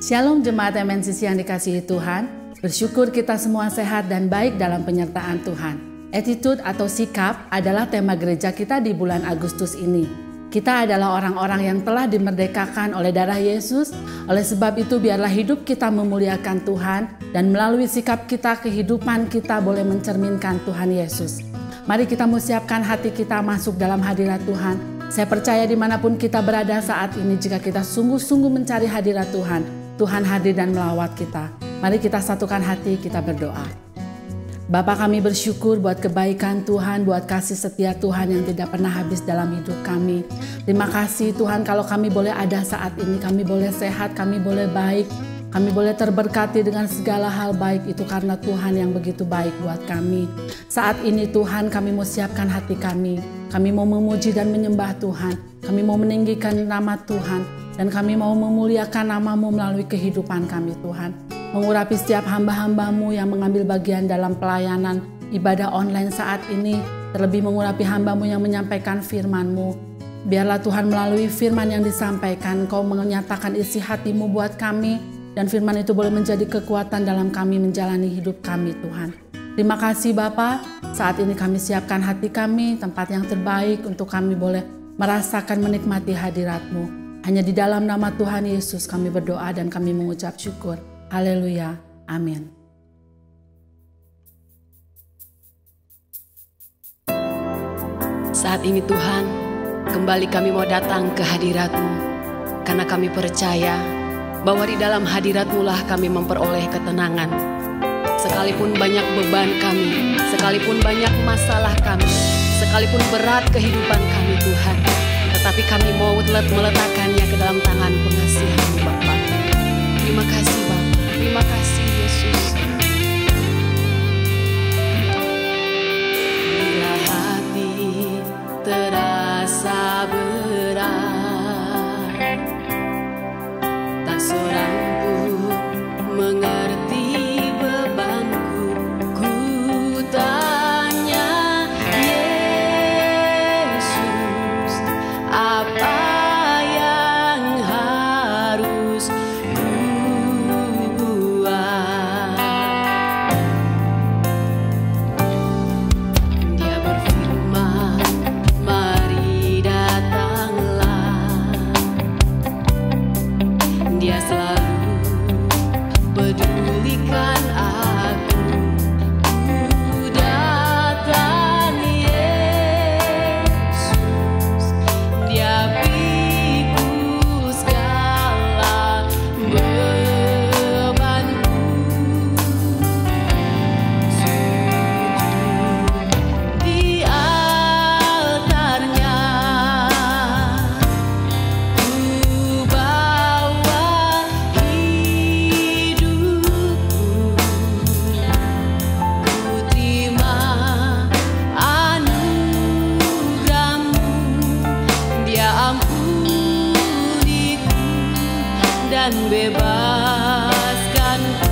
Shalom jemaat MNCC yang dikasihi Tuhan, bersyukur kita semua sehat dan baik dalam penyertaan Tuhan. Attitude atau sikap adalah tema gereja kita di bulan Agustus ini. Kita adalah orang-orang yang telah dimerdekakan oleh darah Yesus, oleh sebab itu biarlah hidup kita memuliakan Tuhan dan melalui sikap kita, kehidupan kita boleh mencerminkan Tuhan Yesus. Mari kita siapkan hati kita masuk dalam hadirat Tuhan. Saya percaya dimanapun kita berada saat ini, jika kita sungguh-sungguh mencari hadirat Tuhan, Tuhan hadir dan melawat kita. Mari kita satukan hati, kita berdoa. Bapa, kami bersyukur buat kebaikan Tuhan, buat kasih setia Tuhan yang tidak pernah habis dalam hidup kami. Terima kasih Tuhan kalau kami boleh ada saat ini, kami boleh sehat, kami boleh baik, kami boleh terberkati dengan segala hal baik itu karena Tuhan yang begitu baik buat kami. Saat ini Tuhan, kami mau siapkan hati kami mau memuji dan menyembah Tuhan, kami mau meninggikan nama Tuhan, dan kami mau memuliakan nama-Mu melalui kehidupan kami Tuhan. Mengurapi setiap hamba-hamba-Mu yang mengambil bagian dalam pelayanan ibadah online saat ini. Terlebih mengurapi hamba-Mu yang menyampaikan firman-Mu. Biarlah Tuhan melalui firman yang disampaikan, Kau menyatakan isi hati-Mu buat kami. Dan firman itu boleh menjadi kekuatan dalam kami menjalani hidup kami Tuhan. Terima kasih Bapa, saat ini kami siapkan hati kami, tempat yang terbaik untuk kami boleh merasakan menikmati hadirat-Mu. Hanya di dalam nama Tuhan Yesus kami berdoa dan kami mengucap syukur. Haleluya. Amin. Saat ini Tuhan, kembali kami mau datang ke hadirat-Mu, karena kami percaya bahwa di dalam hadirat-Mu lah kami memperoleh ketenangan. Sekalipun banyak beban kami, sekalipun banyak masalah kami, sekalipun berat kehidupan kami Tuhan, tetapi kami mau meletakkannya ke dalam tangan pengasihan-Mu Bapa. Terima kasih Bapa, terima kasih Yesus. Bila hati terasa berat, tak seorang pun mengerti bebanku. Ku tanya Yesus, apa yang harus ku buat? Dia berfirman, mari datanglah. Dia selalu pedulikan aku. Ku datang Yesus, Dia pikul segala bebanku. Sujud di altarnya, ku bawa hidupku. Ku terima anugerah-Mu, Dia ampuniku dan bebaskanku.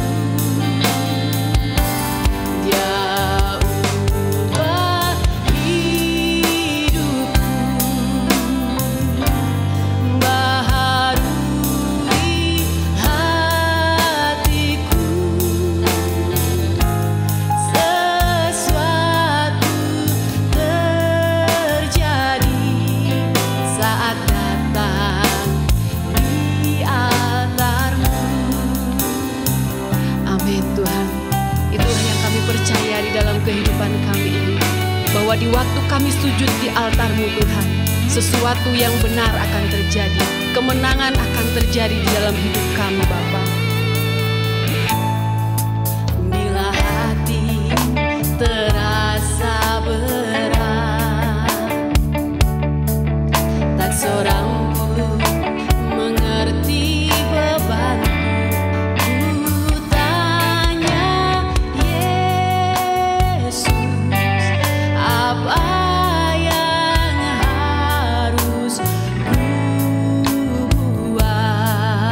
Dia ubah hidupku, baharui hatiku. Sesuatu terjadi saat datang di altar-Mu. Amin Tuhan. Itulah yang kami percaya di dalam kehidupan kami ini, bahwa di waktu kami sujud di altar-Mu Tuhan, sesuatu yang benar akan terjadi. Kemenangan akan terjadi di dalam hidup kami Bapa. Bila hati terasa berat, tak seorang pun mengerti bebanku. Ku tanya Yesus, apa yang harus ku buat?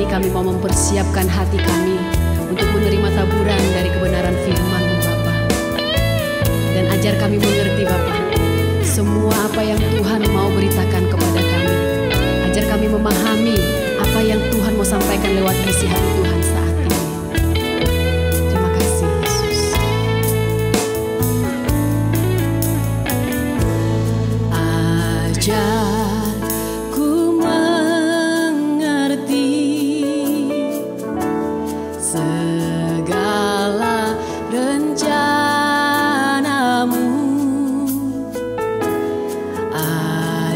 kami mau mempersiapkan hati kami untuk menerima taburan dari kebenaran firman-Mu Bapa. Dan ajar kami mengerti Bapa, semua apa yang Tuhan mau beritakan kepada kami. Ajar kami memahami apa yang Tuhan mau sampaikan lewat isi hati Tuhan saat ini. Terima kasih Yesus. Ajarku mengerti segala rencana-Mu.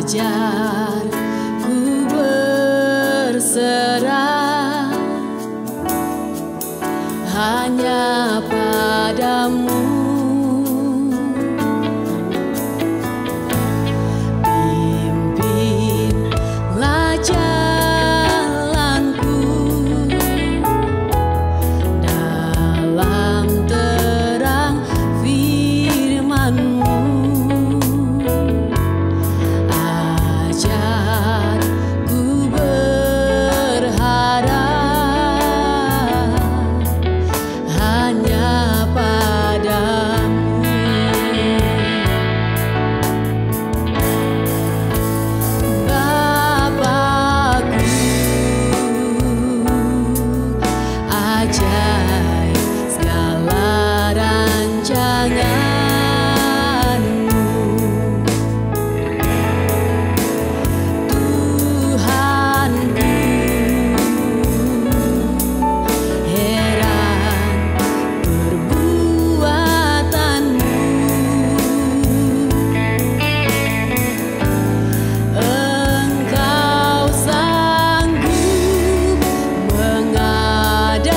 Ajarku berserah hanya padamu. Pimpinlah jalanku dalam terang firman-Mu. Ajarku berharap hanya padamu. Bapakku, ajaib segala rancangan-Mu. Tuhanku, heran perbuatan-Mu. Engkau sanggup mengadakan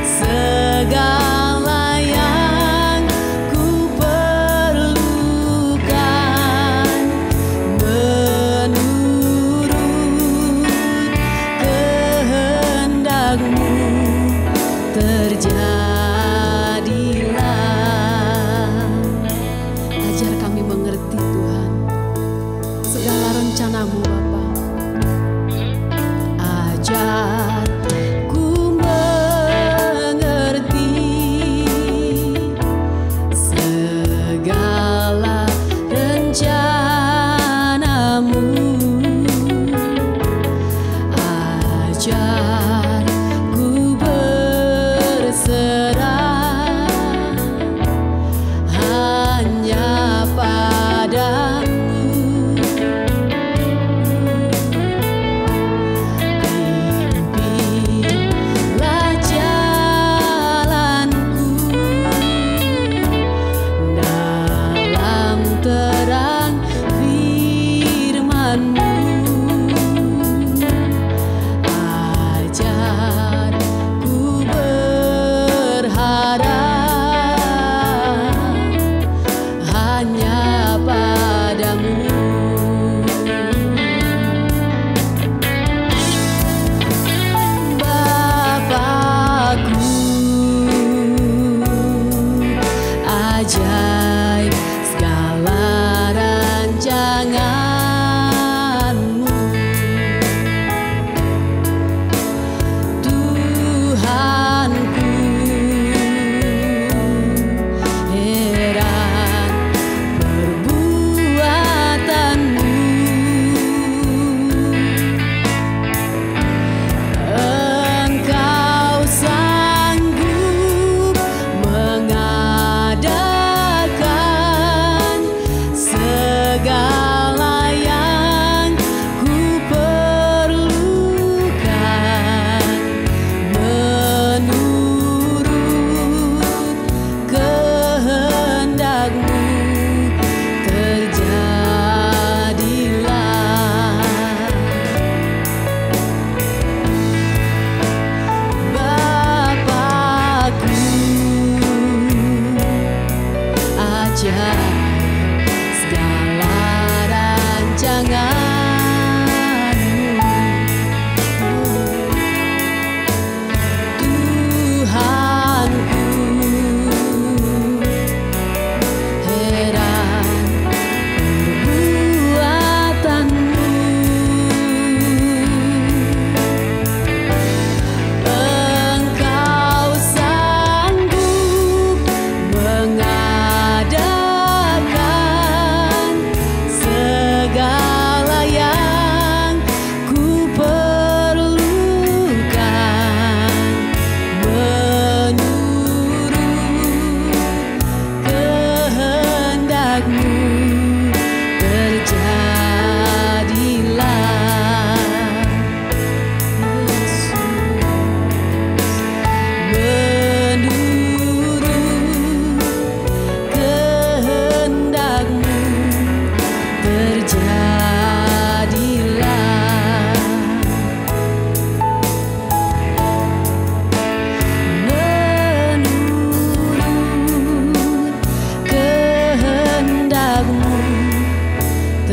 segala yang ku perlukan menurut kehendak-Mu. Terjadilah. Ajar kami mengerti Tuhan segala rencana-Mu Bapa. Ajarku mengerti segala rencana-Mu. Ajarku berserah hanya padamu. Pimpinlah jalanku dalam terang firman-Mu. Ajarku berharap hanya padamu. Bapakku, ajaib segala rancangan-Mu. Tuhanku, heran perbuatan-Mu. Engkau sanggup mengadakan segala yang ku perlukan menurut kehendak-Mu. Terjadilah. Bapakku, ajaib segala rancangan-Mu. Tuhanku, heran perbuatan-Mu.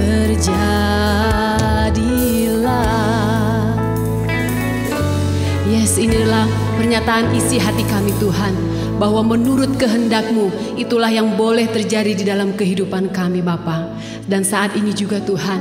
terjadilah. Yes, inilah pernyataan isi hati kami Tuhan, bahwa menurut kehendak-Mu itulah yang boleh terjadi di dalam kehidupan kami Bapa. Dan saat ini juga Tuhan,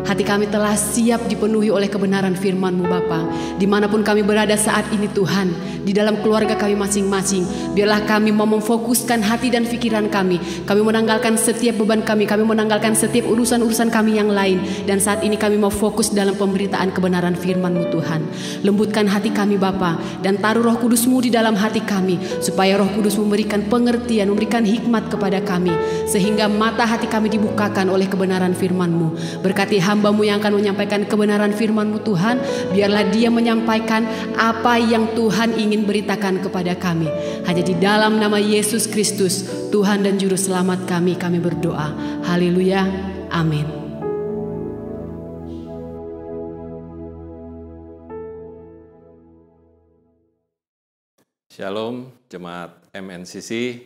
hati kami telah siap dipenuhi oleh kebenaran firman-Mu Bapa. Dimanapun kami berada saat ini Tuhan, di dalam keluarga kami masing-masing, biarlah kami mau memfokuskan hati dan pikiran kami. Kami menanggalkan setiap beban kami menanggalkan setiap urusan-urusan kami yang lain. Dan saat ini kami mau fokus dalam pemberitaan kebenaran firman-Mu Tuhan. Lembutkan hati kami Bapa, dan taruh Roh Kudus-Mu di dalam hati kami, supaya Roh Kudus memberikan pengertian, memberikan hikmat kepada kami, sehingga mata hati kami dibukakan oleh kebenaran firman-Mu. Berkati hamba-Mu yang akan menyampaikan kebenaran firman-Mu Tuhan, biarlah dia menyampaikan apa yang Tuhan ingin beritakan kepada kami. Hanya di dalam nama Yesus Kristus, Tuhan dan Juru Selamat kami berdoa. Haleluya, amin. Shalom, jemaat MNCC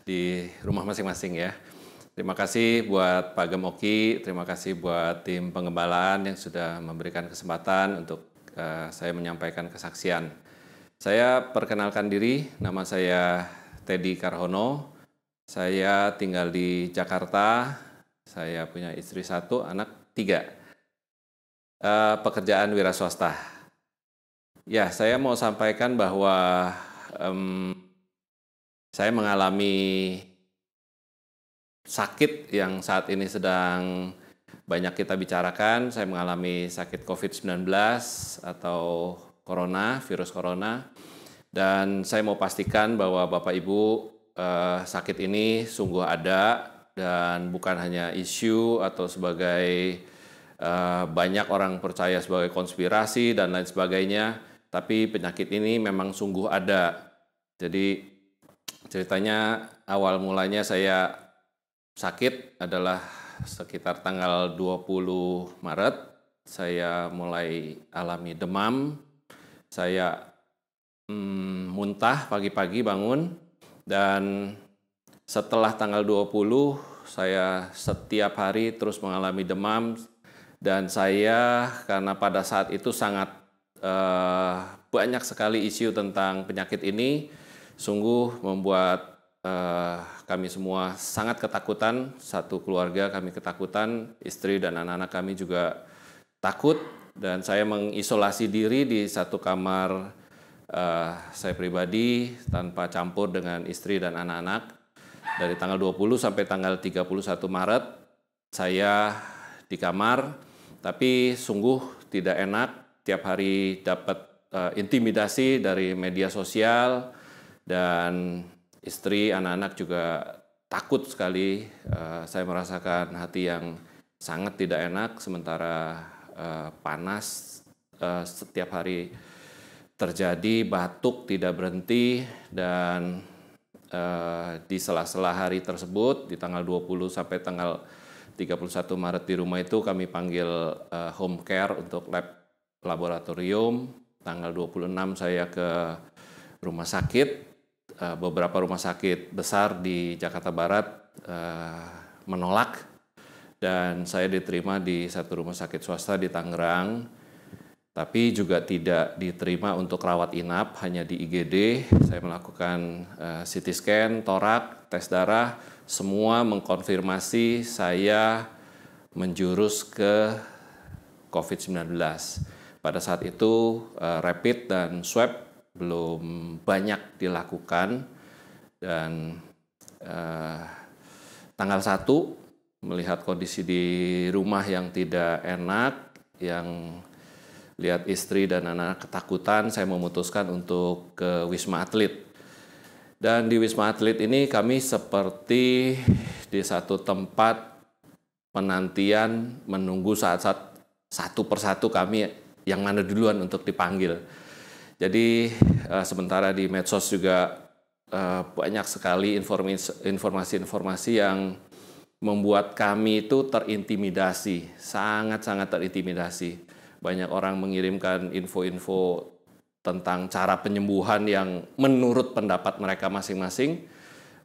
di rumah masing-masing ya. Terima kasih buat Pak Gemoki, terima kasih buat tim pengembalaan yang sudah memberikan kesempatan untuk saya menyampaikan kesaksian. Saya perkenalkan diri, nama saya Teddy Karhono. Saya tinggal di Jakarta, saya punya istri 1, anak 3. Pekerjaan wira swasta. Ya, saya mau sampaikan bahwa saya mengalami sakit yang saat ini sedang banyak kita bicarakan. Saya mengalami sakit COVID-19 atau virus corona. Dan saya mau pastikan bahwa Bapak Ibu, sakit ini sungguh ada dan bukan hanya isu atau sebagai banyak orang percaya sebagai konspirasi dan lain sebagainya. Tapi penyakit ini memang sungguh ada. Jadi ceritanya awal mulanya saya sakit adalah sekitar tanggal 20 Maret. Saya mulai alami demam. Saya muntah pagi-pagi bangun. Dan setelah tanggal 20 saya setiap hari terus mengalami demam. Dan saya karena pada saat itu sangat banyak sekali isu tentang penyakit ini, sungguh membuat kami semua sangat ketakutan. Satu keluarga kami ketakutan, istri dan anak-anak kami juga takut, dan saya mengisolasi diri di satu kamar saya pribadi tanpa campur dengan istri dan anak-anak. Dari tanggal 20 sampai tanggal 31 Maret saya di kamar, tapi sungguh tidak enak. Tiap hari dapat intimidasi dari media sosial, dan istri, anak-anak juga takut sekali. Saya merasakan hati yang sangat tidak enak, sementara panas setiap hari terjadi, batuk tidak berhenti, dan di sela-sela hari tersebut, di tanggal 20 sampai tanggal 31 Maret di rumah itu kami panggil home care untuk lab laboratorium. Tanggal 26 saya ke rumah sakit, beberapa rumah sakit besar di Jakarta Barat menolak, dan saya diterima di satu rumah sakit swasta di Tangerang, tapi juga tidak diterima untuk rawat inap, hanya di IGD. Saya melakukan CT scan, torak, tes darah, semua mengkonfirmasi saya menjurus ke COVID-19. Pada saat itu rapid dan swab belum banyak dilakukan, dan tanggal 1 melihat kondisi di rumah yang tidak enak, yang lihat istri dan anak ketakutan, saya memutuskan untuk ke Wisma Atlet. Dan di Wisma Atlet ini kami seperti di satu tempat penantian menunggu saat-saat satu persatu kami yang mana duluan untuk dipanggil. Jadi sementara di medsos juga banyak sekali informasi-informasi yang membuat kami itu terintimidasi, sangat-sangat terintimidasi. Banyak orang mengirimkan info-info tentang cara penyembuhan yang menurut pendapat mereka masing-masing.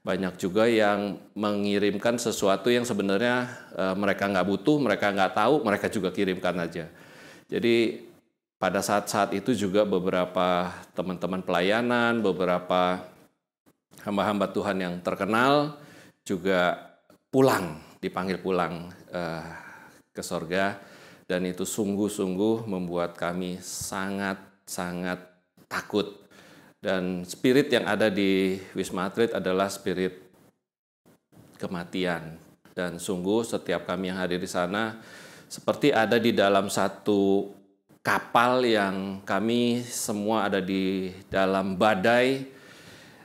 banyak juga yang mengirimkan sesuatu yang sebenarnya mereka nggak butuh, mereka nggak tahu, mereka juga kirimkan aja. Jadi pada saat-saat itu juga beberapa teman-teman pelayanan, beberapa hamba-hamba Tuhan yang terkenal juga dipanggil pulang ke sorga, dan itu sungguh-sungguh membuat kami sangat-sangat takut. Dan spirit yang ada di Wisma Atlet adalah spirit kematian. Dan sungguh setiap kami yang hadir di sana seperti ada di dalam satu kapal yang kami semua ada di dalam badai.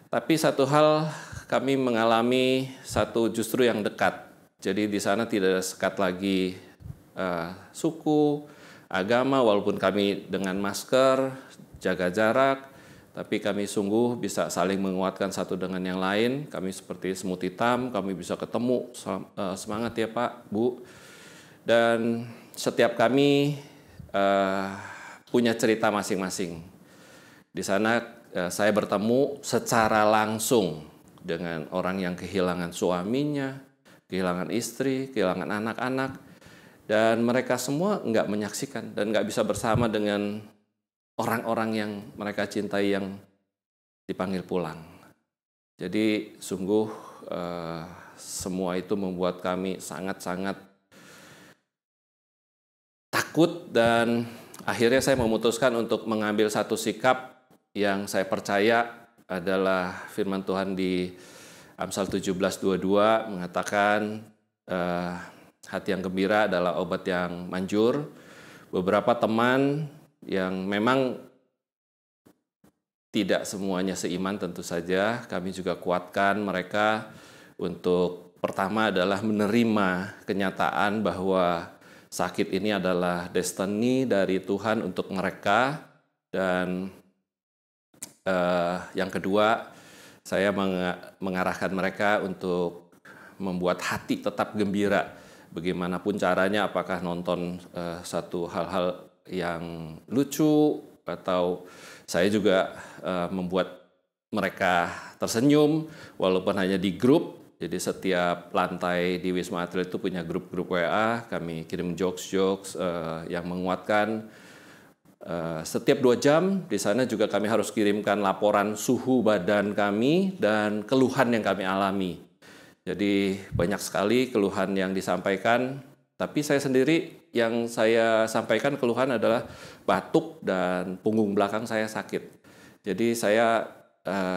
Tapi satu hal kami mengalami satu justru yang dekat. Jadi di sana tidak ada sekat lagi suku, agama, walaupun kami dengan masker, jaga jarak, tapi kami sungguh bisa saling menguatkan satu dengan yang lain. Kami seperti semut hitam, kami bisa ketemu, semangat ya Pak, Bu. Dan setiap kami punya cerita masing-masing. Di sana saya bertemu secara langsung dengan orang yang kehilangan suaminya, kehilangan istri, kehilangan anak-anak. Dan mereka semua nggak menyaksikan dan nggak bisa bersama dengan orang-orang yang mereka cintai yang dipanggil pulang. Jadi sungguh semua itu membuat kami sangat-sangat takut, dan akhirnya saya memutuskan untuk mengambil satu sikap yang saya percaya adalah firman Tuhan di Amsal 17:22 mengatakan hati yang gembira adalah obat yang manjur. Beberapa teman yang memang tidak semuanya seiman tentu saja, kami juga kuatkan mereka untuk pertama adalah menerima kenyataan bahwa sakit ini adalah destiny dari Tuhan untuk mereka. Dan yang kedua, saya mengarahkan mereka untuk membuat hati tetap gembira. Bagaimanapun caranya, apakah nonton satu hal-hal yang lucu, atau saya juga membuat mereka tersenyum walaupun hanya di grup. Jadi setiap lantai di Wisma Atlet itu punya grup-grup WA, kami kirim jokes-jokes yang menguatkan. Setiap 2 jam di sana juga kami harus kirimkan laporan suhu badan kami dan keluhan yang kami alami. Jadi banyak sekali keluhan yang disampaikan, tapi saya sendiri yang saya sampaikan keluhan adalah batuk dan punggung belakang saya sakit. Jadi saya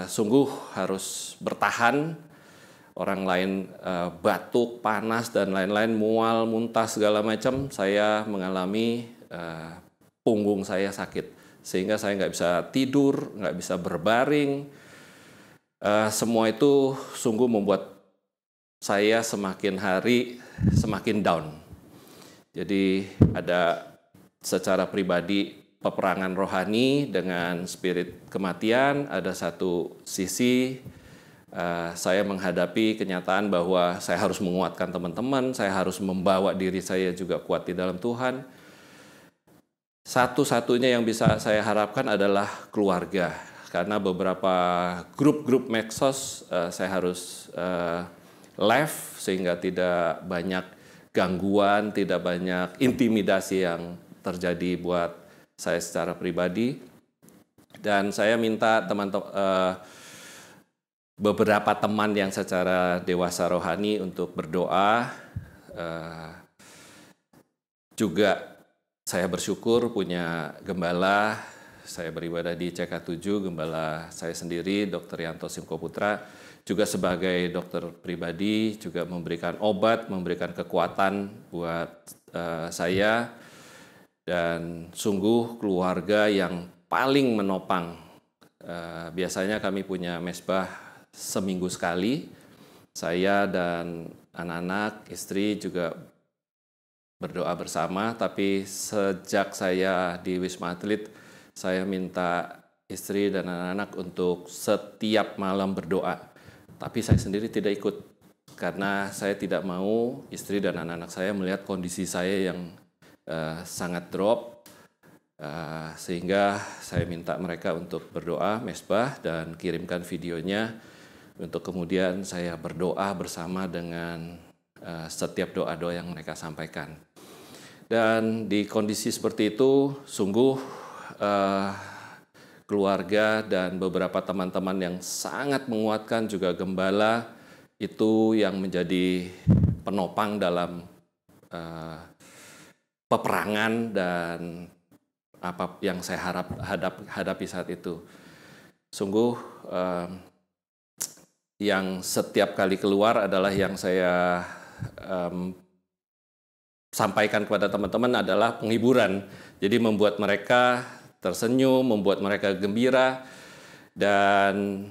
sungguh harus bertahan. Orang lain batuk, panas, dan lain-lain, mual, muntah, segala macam. Saya mengalami punggung saya sakit. Sehingga saya nggak bisa tidur, nggak bisa berbaring. Semua itu sungguh membuat saya semakin hari semakin down. Jadi ada secara pribadi peperangan rohani dengan spirit kematian. Ada satu sisi saya menghadapi kenyataan bahwa saya harus menguatkan teman-teman, saya harus membawa diri saya juga kuat di dalam Tuhan. Satu-satunya yang bisa saya harapkan adalah keluarga, karena beberapa grup-grup medsos saya harus left sehingga tidak banyak gangguan, tidak banyak intimidasi yang terjadi buat saya secara pribadi. Dan saya minta beberapa teman yang secara dewasa rohani untuk berdoa. Juga saya bersyukur punya gembala. Saya beribadah di CK7, gembala saya sendiri, Dr. Yanto Simko Putra, juga sebagai dokter pribadi, juga memberikan obat, memberikan kekuatan buat saya. Dan sungguh keluarga yang paling menopang. Biasanya kami punya mesbah seminggu sekali. Saya dan anak-anak, istri juga berdoa bersama. Tapi sejak saya di Wisma Atlet, saya minta istri dan anak-anak untuk setiap malam berdoa. Tapi saya sendiri tidak ikut, karena saya tidak mau istri dan anak-anak saya melihat kondisi saya yang sangat drop. Sehingga saya minta mereka untuk berdoa mesbah dan kirimkan videonya untuk kemudian saya berdoa bersama dengan setiap doa-doa yang mereka sampaikan. Dan di kondisi seperti itu, sungguh keluarga dan beberapa teman-teman yang sangat menguatkan, juga gembala, itu yang menjadi penopang dalam peperangan dan apa yang saya hadapi saat itu. Sungguh yang setiap kali keluar adalah yang saya sampaikan kepada teman-teman adalah penghiburan. Jadi membuat mereka tersenyum, membuat mereka gembira, dan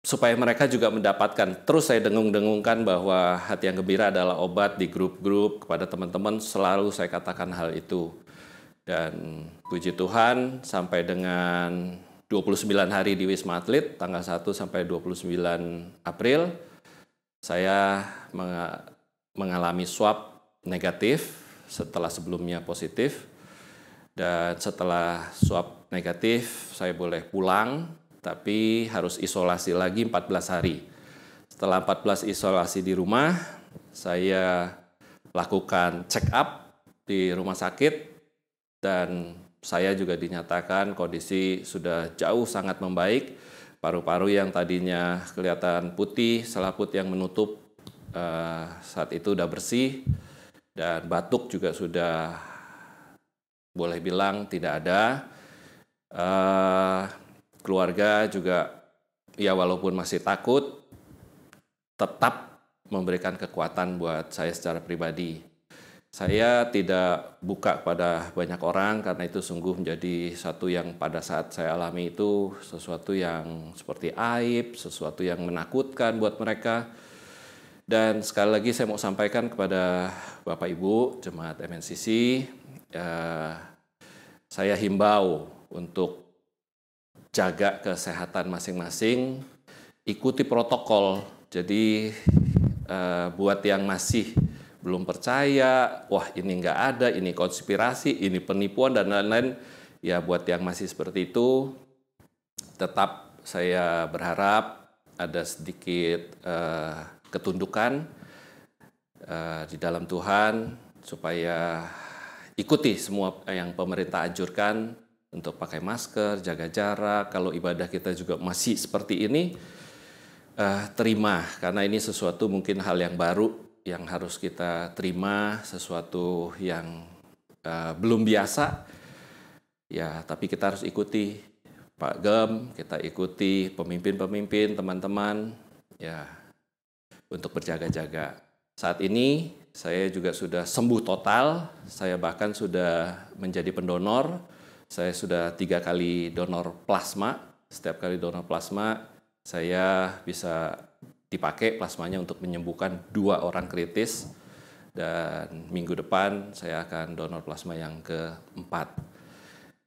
supaya mereka juga mendapatkan. Terus saya dengung-dengungkan bahwa hati yang gembira adalah obat di grup-grup. Kepada teman-teman selalu saya katakan hal itu. Dan puji Tuhan, sampai dengan 29 hari di Wisma Atlet, tanggal 1 sampai 29 April, saya mengalami swab negatif setelah sebelumnya positif. Dan setelah swab negatif, saya boleh pulang, tapi harus isolasi lagi 14 hari. Setelah 14 isolasi di rumah, saya lakukan check up di rumah sakit, dan saya juga dinyatakan kondisi sudah jauh sangat membaik. Paru-paru yang tadinya kelihatan putih, selaput yang menutup saat itu udah bersih, dan batuk juga sudah boleh bilang tidak ada. Keluarga juga ya walaupun masih takut, tetap memberikan kekuatan buat saya secara pribadi. Saya tidak buka pada banyak orang karena itu sungguh menjadi satu yang pada saat saya alami itu sesuatu yang seperti aib, sesuatu yang menakutkan buat mereka. Dan sekali lagi saya mau sampaikan kepada Bapak Ibu Jemaat MNCC, saya himbau untuk jaga kesehatan masing-masing, ikuti protokol. Jadi buat yang masih belum percaya, wah ini nggak ada, ini konspirasi, ini penipuan, dan lain-lain, ya buat yang masih seperti itu, tetap saya berharap ada sedikit ketundukan di dalam Tuhan, supaya ikuti semua yang pemerintah anjurkan untuk pakai masker, jaga jarak. Kalau ibadah kita juga masih seperti ini, terima, karena ini sesuatu mungkin hal yang baru yang harus kita terima, sesuatu yang belum biasa. Ya, tapi kita harus ikuti Pak Gem, kita ikuti pemimpin-pemimpin, teman-teman, ya, untuk berjaga-jaga. Saat ini saya juga sudah sembuh total, saya bahkan sudah menjadi pendonor. Saya sudah 3 kali donor plasma. Setiap kali donor plasma, saya bisa dipakai plasmanya untuk menyembuhkan 2 orang kritis. Dan minggu depan saya akan donor plasma yang ke-4.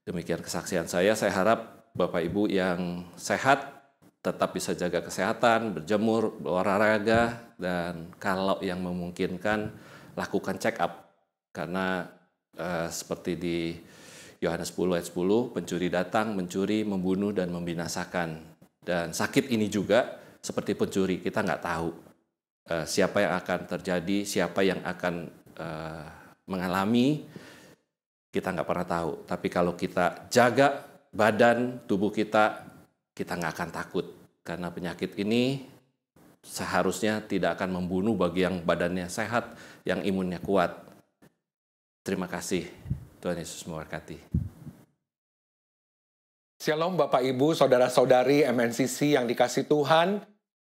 Demikian kesaksian saya. Saya harap Bapak Ibu yang sehat tetap bisa jaga kesehatan, berjemur, berolahraga, dan kalau yang memungkinkan lakukan check up. Karena seperti di Yohanes 10 ayat 10, pencuri datang, mencuri, membunuh, dan membinasakan. Dan sakit ini juga seperti pencuri, kita nggak tahu siapa yang akan terjadi, siapa yang akan mengalami, kita nggak pernah tahu. Tapi kalau kita jaga badan, tubuh kita nggak akan takut. Karena penyakit ini seharusnya tidak akan membunuh bagi yang badannya sehat, yang imunnya kuat. Terima kasih. Tuhan Yesus memberkati. Shalom Bapak Ibu, Saudara-saudari MNCC yang dikasih Tuhan.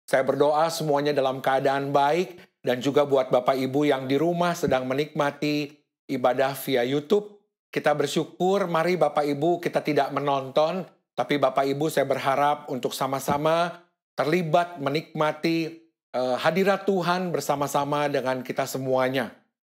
Saya berdoa semuanya dalam keadaan baik, dan juga buat Bapak Ibu yang di rumah sedang menikmati ibadah via YouTube. Kita bersyukur, mari Bapak Ibu kita tidak menonton, tapi Bapak Ibu saya berharap untuk sama-sama terlibat menikmati hadirat Tuhan bersama-sama dengan kita semuanya.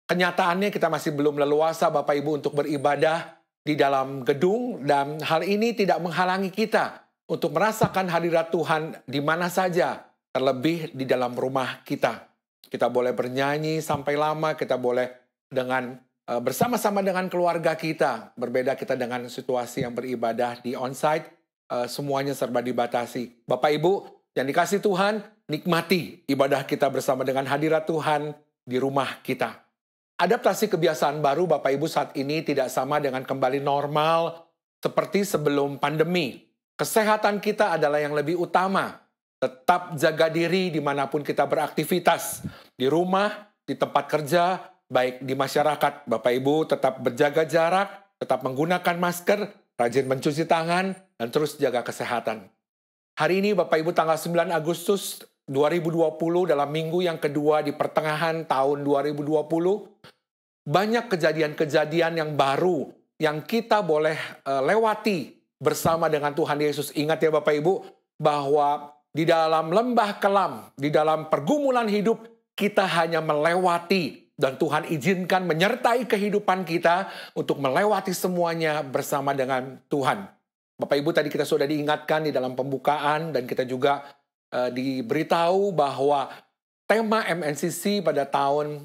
Kenyataannya kita masih belum leluasa Bapak Ibu untuk beribadah di dalam gedung, dan hal ini tidak menghalangi kita untuk merasakan hadirat Tuhan di mana saja, terlebih di dalam rumah kita. Kita boleh bernyanyi sampai lama, kita boleh dengan bersama-sama dengan keluarga kita. Berbeda kita dengan situasi yang beribadah di onsite, semuanya serba dibatasi. Bapak Ibu, Yang dikasih Tuhan, nikmati ibadah kita bersama dengan hadirat Tuhan di rumah kita. Adaptasi kebiasaan baru Bapak Ibu saat ini tidak sama dengan kembali normal seperti sebelum pandemi. Kesehatan kita adalah yang lebih utama. Tetap jaga diri dimanapun kita beraktivitas. Di rumah, di tempat kerja, baik di masyarakat. Bapak Ibu tetap berjaga jarak, tetap menggunakan masker, rajin mencuci tangan, dan terus jaga kesehatan. Hari ini Bapak Ibu tanggal 9 Agustus 2020 dalam minggu yang kedua di pertengahan tahun 2020, banyak kejadian-kejadian yang baru yang kita boleh lewati bersama dengan Tuhan Yesus. Ingat ya Bapak Ibu, bahwa di dalam lembah kelam, di dalam pergumulan hidup, kita hanya melewati dan Tuhan izinkan menyertai kehidupan kita untuk melewati semuanya bersama dengan Tuhan. Bapak Ibu tadi kita sudah diingatkan di dalam pembukaan dan kita juga diberitahu bahwa tema MNCC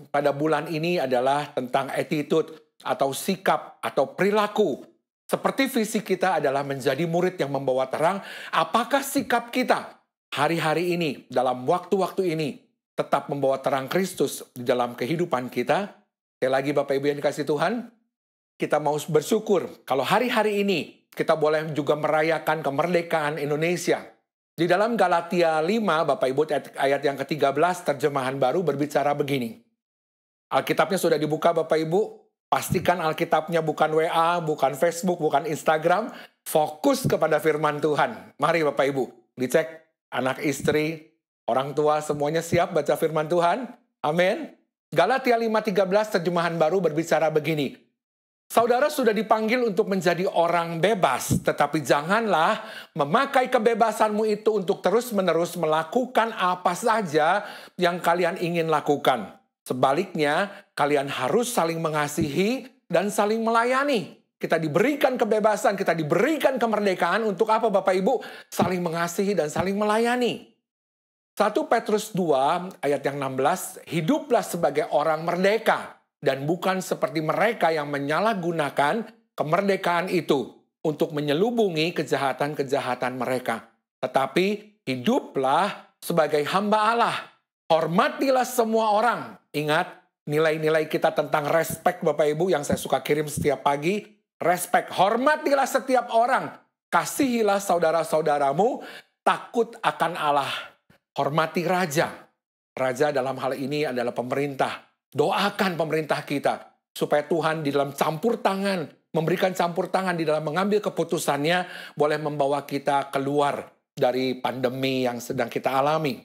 pada bulan ini adalah tentang attitude atau sikap atau perilaku. Seperti visi kita adalah menjadi murid yang membawa terang, apakah sikap kita hari-hari ini, dalam waktu-waktu ini, tetap membawa terang Kristus di dalam kehidupan kita. Sekali lagi Bapak Ibu yang dikasih Tuhan, kita mau bersyukur kalau hari-hari ini kita boleh juga merayakan kemerdekaan Indonesia. Di dalam Galatia 5, Bapak Ibu ayat yang ke-13 terjemahan baru berbicara begini. Alkitabnya sudah dibuka Bapak Ibu, pastikan Alkitabnya bukan WA, bukan Facebook, bukan Instagram, fokus kepada firman Tuhan. Mari Bapak Ibu, dicek. Anak istri, orang tua semuanya siap baca firman Tuhan? Amin. Galatia 5:13 terjemahan baru berbicara begini. Saudara sudah dipanggil untuk menjadi orang bebas, tetapi janganlah memakai kebebasanmu itu untuk terus-menerus melakukan apa saja yang kalian ingin lakukan. Sebaliknya, kalian harus saling mengasihi dan saling melayani. Kita diberikan kebebasan, kita diberikan kemerdekaan untuk apa Bapak Ibu? Saling mengasihi dan saling melayani. 1 Petrus 2 ayat yang 16, hiduplah sebagai orang merdeka dan bukan seperti mereka yang menyalahgunakan kemerdekaan itu untuk menyelubungi kejahatan-kejahatan mereka. Tetapi hiduplah sebagai hamba Allah. Hormatilah semua orang. Ingat, nilai-nilai kita tentang respek Bapak Ibu yang saya suka kirim setiap pagi. Respek, hormatilah setiap orang, kasihilah saudara-saudaramu, takut akan Allah, hormati raja. Raja dalam hal ini adalah pemerintah. Doakan pemerintah kita, supaya Tuhan di dalam campur tangan, memberikan campur tangan di dalam mengambil keputusannya, boleh membawa kita keluar dari pandemi yang sedang kita alami.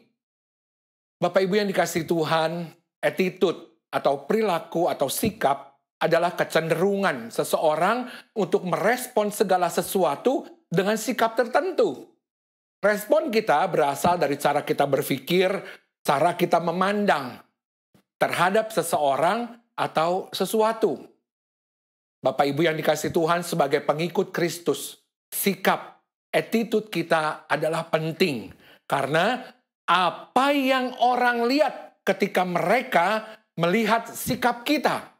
Bapak Ibu yang dikasihi Tuhan, attitude atau perilaku atau sikap adalah kecenderungan seseorang untuk merespon segala sesuatu dengan sikap tertentu. Respon kita berasal dari cara kita berpikir, cara kita memandang terhadap seseorang atau sesuatu. Bapak Ibu yang dikasihi Tuhan, sebagai pengikut Kristus, sikap, attitude kita adalah penting. Karena apa yang orang lihat ketika mereka melihat sikap kita?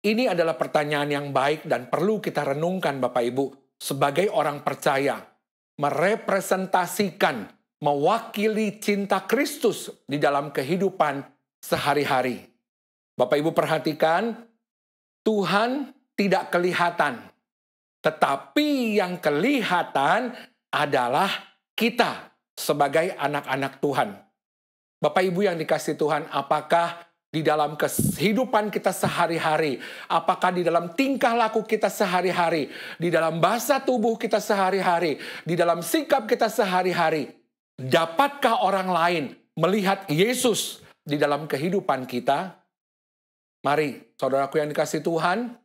Ini adalah pertanyaan yang baik dan perlu kita renungkan Bapak Ibu. Sebagai orang percaya, merepresentasikan, mewakili cinta Kristus di dalam kehidupan sehari-hari. Bapak Ibu perhatikan, Tuhan tidak kelihatan. Tetapi yang kelihatan adalah kita sebagai anak-anak Tuhan. Bapak Ibu yang dikasihi Tuhan, apakah di dalam kehidupan kita sehari-hari, apakah di dalam tingkah laku kita sehari-hari, di dalam bahasa tubuh kita sehari-hari, di dalam sikap kita sehari-hari, dapatkah orang lain melihat Yesus di dalam kehidupan kita? Mari, saudaraku yang dikasihi Tuhan,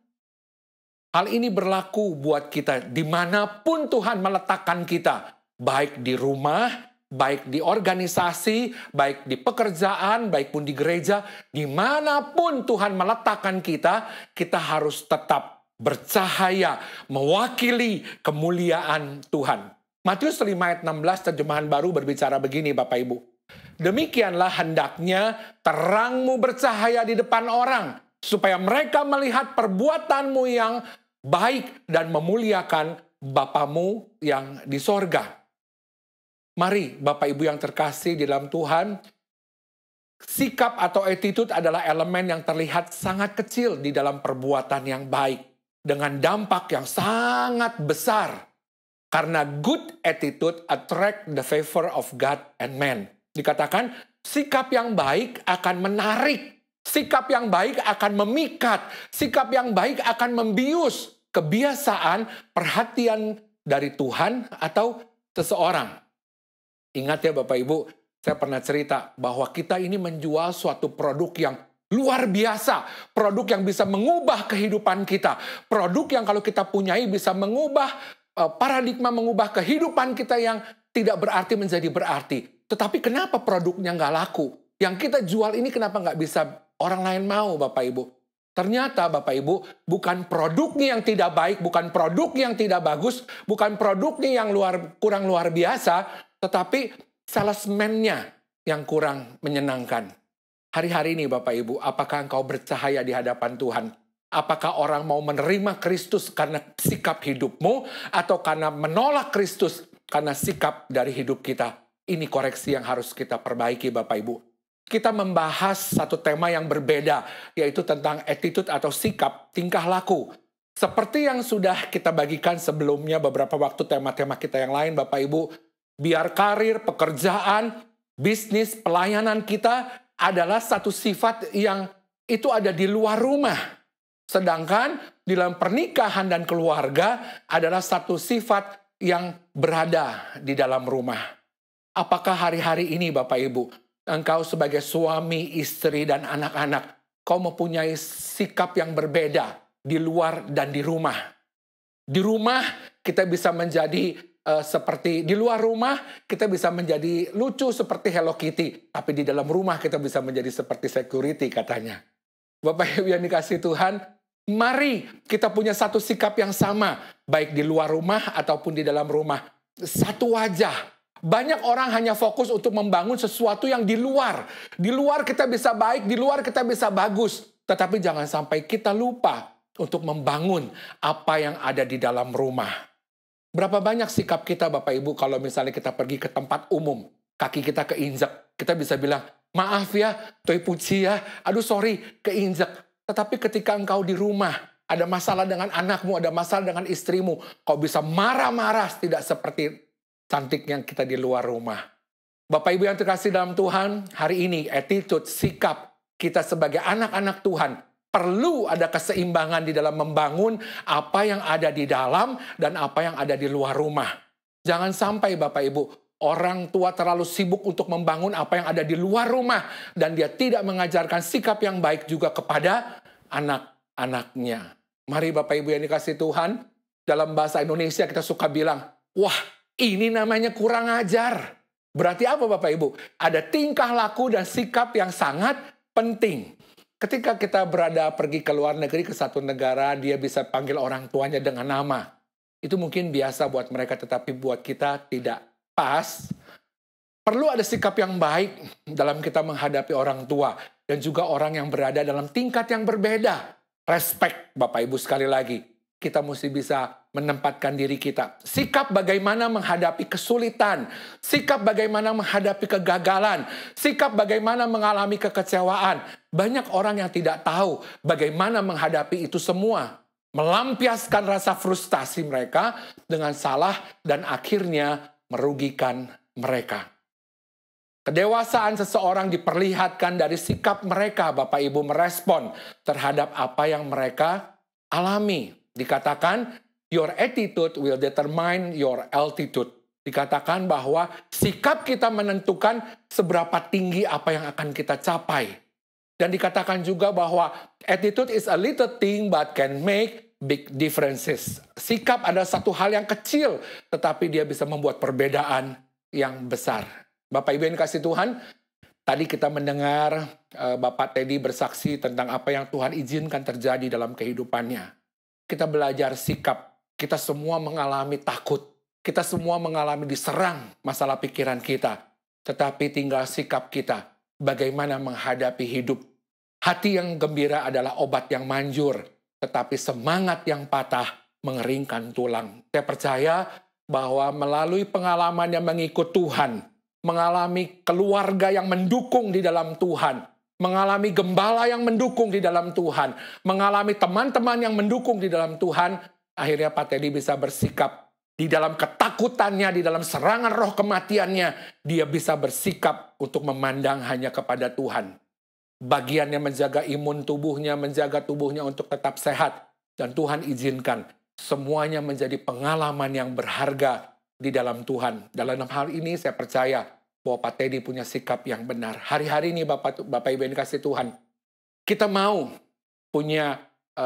hal ini berlaku buat kita dimanapun Tuhan meletakkan kita, baik di rumah, baik di organisasi, baik di pekerjaan, baik pun di gereja, dimanapun Tuhan meletakkan kita, kita harus tetap bercahaya, mewakili kemuliaan Tuhan. Matius 5 ayat 16 terjemahan baru berbicara begini Bapak Ibu. Demikianlah hendaknya terangmu bercahaya di depan orang, supaya mereka melihat perbuatanmu yang baik dan memuliakan Bapamu yang di sorga. Mari Bapak Ibu yang terkasih di dalam Tuhan, sikap atau attitude adalah elemen yang terlihat sangat kecil di dalam perbuatan yang baik, dengan dampak yang sangat besar. Karena good attitude attract the favor of God and man. Dikatakan, sikap yang baik akan menarik, sikap yang baik akan memikat, sikap yang baik akan membius kebiasaan, perhatian dari Tuhan atau seseorang. Ingat ya Bapak Ibu, saya pernah cerita bahwa kita ini menjual suatu produk yang luar biasa. Produk yang bisa mengubah kehidupan kita. Produk yang kalau kita punyai bisa mengubah paradigma, mengubah kehidupan kita yang tidak berarti menjadi berarti. Tetapi kenapa produknya nggak laku? Yang kita jual ini kenapa nggak bisa orang lain mau Bapak Ibu? Ternyata Bapak Ibu, bukan produknya yang tidak baik, bukan produk yang tidak bagus, bukan produknya yang kurang luar biasa, tetapi salesman-nya yang kurang menyenangkan. Hari-hari ini Bapak Ibu, apakah engkau bercahaya di hadapan Tuhan? Apakah orang mau menerima Kristus karena sikap hidupmu, atau karena menolak Kristus karena sikap dari hidup kita? Ini koreksi yang harus kita perbaiki Bapak Ibu. Kita membahas satu tema yang berbeda, yaitu tentang attitude atau sikap, tingkah laku. Seperti yang sudah kita bagikan sebelumnya beberapa waktu tema-tema kita yang lain Bapak Ibu, biar karir, pekerjaan, bisnis, pelayanan kita adalah satu sifat yang itu ada di luar rumah. Sedangkan di dalam pernikahan dan keluarga adalah satu sifat yang berada di dalam rumah. Apakah hari-hari ini Bapak Ibu, engkau sebagai suami, istri, dan anak-anak, kau mempunyai sikap yang berbeda di luar dan di rumah? Di rumah kita bisa menjadi seperti di luar rumah kita bisa menjadi lucu seperti Hello Kitty, tapi di dalam rumah kita bisa menjadi seperti security katanya. Bapak Ibu yang dikasihi Tuhan, mari kita punya satu sikap yang sama, baik di luar rumah ataupun di dalam rumah. Satu wajah. Banyak orang hanya fokus untuk membangun sesuatu yang di luar. Di luar kita bisa baik, di luar kita bisa bagus. Tetapi jangan sampai kita lupa untuk membangun apa yang ada di dalam rumah. Berapa banyak sikap kita Bapak Ibu kalau misalnya kita pergi ke tempat umum, kaki kita keinjek, kita bisa bilang, maaf ya, toi puji ya, aduh sorry, keinjek. Tetapi ketika engkau di rumah, ada masalah dengan anakmu, ada masalah dengan istrimu, kau bisa marah-marah tidak seperti cantik yang kita di luar rumah. Bapak Ibu yang terkasih dalam Tuhan, hari ini attitude, sikap kita sebagai anak-anak Tuhan, perlu ada keseimbangan di dalam membangun apa yang ada di dalam dan apa yang ada di luar rumah. Jangan sampai Bapak Ibu, orang tua terlalu sibuk untuk membangun apa yang ada di luar rumah dan dia tidak mengajarkan sikap yang baik juga kepada anak-anaknya. Mari Bapak Ibu yang dikasihi Tuhan, dalam bahasa Indonesia kita suka bilang, wah ini namanya kurang ajar. Berarti apa Bapak Ibu? Ada tingkah laku dan sikap yang sangat penting. Ketika kita pergi ke luar negeri, ke satu negara, dia bisa panggil orang tuanya dengan nama. Itu mungkin biasa buat mereka, tetapi buat kita tidak pas. Perlu ada sikap yang baik dalam kita menghadapi orang tua. Dan juga orang yang berada dalam tingkat yang berbeda. Respect, Bapak Ibu, sekali lagi. Kita mesti bisa menempatkan diri kita. Sikap bagaimana menghadapi kesulitan. Sikap bagaimana menghadapi kegagalan. Sikap bagaimana mengalami kekecewaan. Banyak orang yang tidak tahu bagaimana menghadapi itu semua. Melampiaskan rasa frustasi mereka dengan salah dan akhirnya merugikan mereka. Kedewasaan seseorang diperlihatkan dari sikap mereka, Bapak Ibu, merespon terhadap apa yang mereka alami. Dikatakan, your attitude will determine your altitude. Dikatakan bahwa sikap kita menentukan seberapa tinggi apa yang akan kita capai. Dan dikatakan juga bahwa attitude is a little thing but can make big differences. Sikap adalah satu hal yang kecil, tetapi dia bisa membuat perbedaan yang besar. Bapak Ibu yang dikasihi Tuhan, tadi kita mendengar Bapak Teddy bersaksi tentang apa yang Tuhan izinkan terjadi dalam kehidupannya. Kita belajar sikap. Kita semua mengalami takut. Kita semua mengalami diserang masalah pikiran kita. Tetapi tinggal sikap kita. Bagaimana menghadapi hidup. Hati yang gembira adalah obat yang manjur. Tetapi semangat yang patah mengeringkan tulang. Saya percaya bahwa melalui pengalaman yang mengikut Tuhan, mengalami keluarga yang mendukung di dalam Tuhan, mengalami gembala yang mendukung di dalam Tuhan, mengalami teman-teman yang mendukung di dalam Tuhan, akhirnya Pak Teddy bisa bersikap di dalam ketakutannya, di dalam serangan roh kematiannya, dia bisa bersikap untuk memandang hanya kepada Tuhan. Bagiannya menjaga imun tubuhnya, menjaga tubuhnya untuk tetap sehat, dan Tuhan izinkan semuanya menjadi pengalaman yang berharga di dalam Tuhan. Dalam hal ini saya percaya bahwa Pak Teddy punya sikap yang benar. Hari-hari ini Bapak Ibu yang dikasih Tuhan, kita mau punya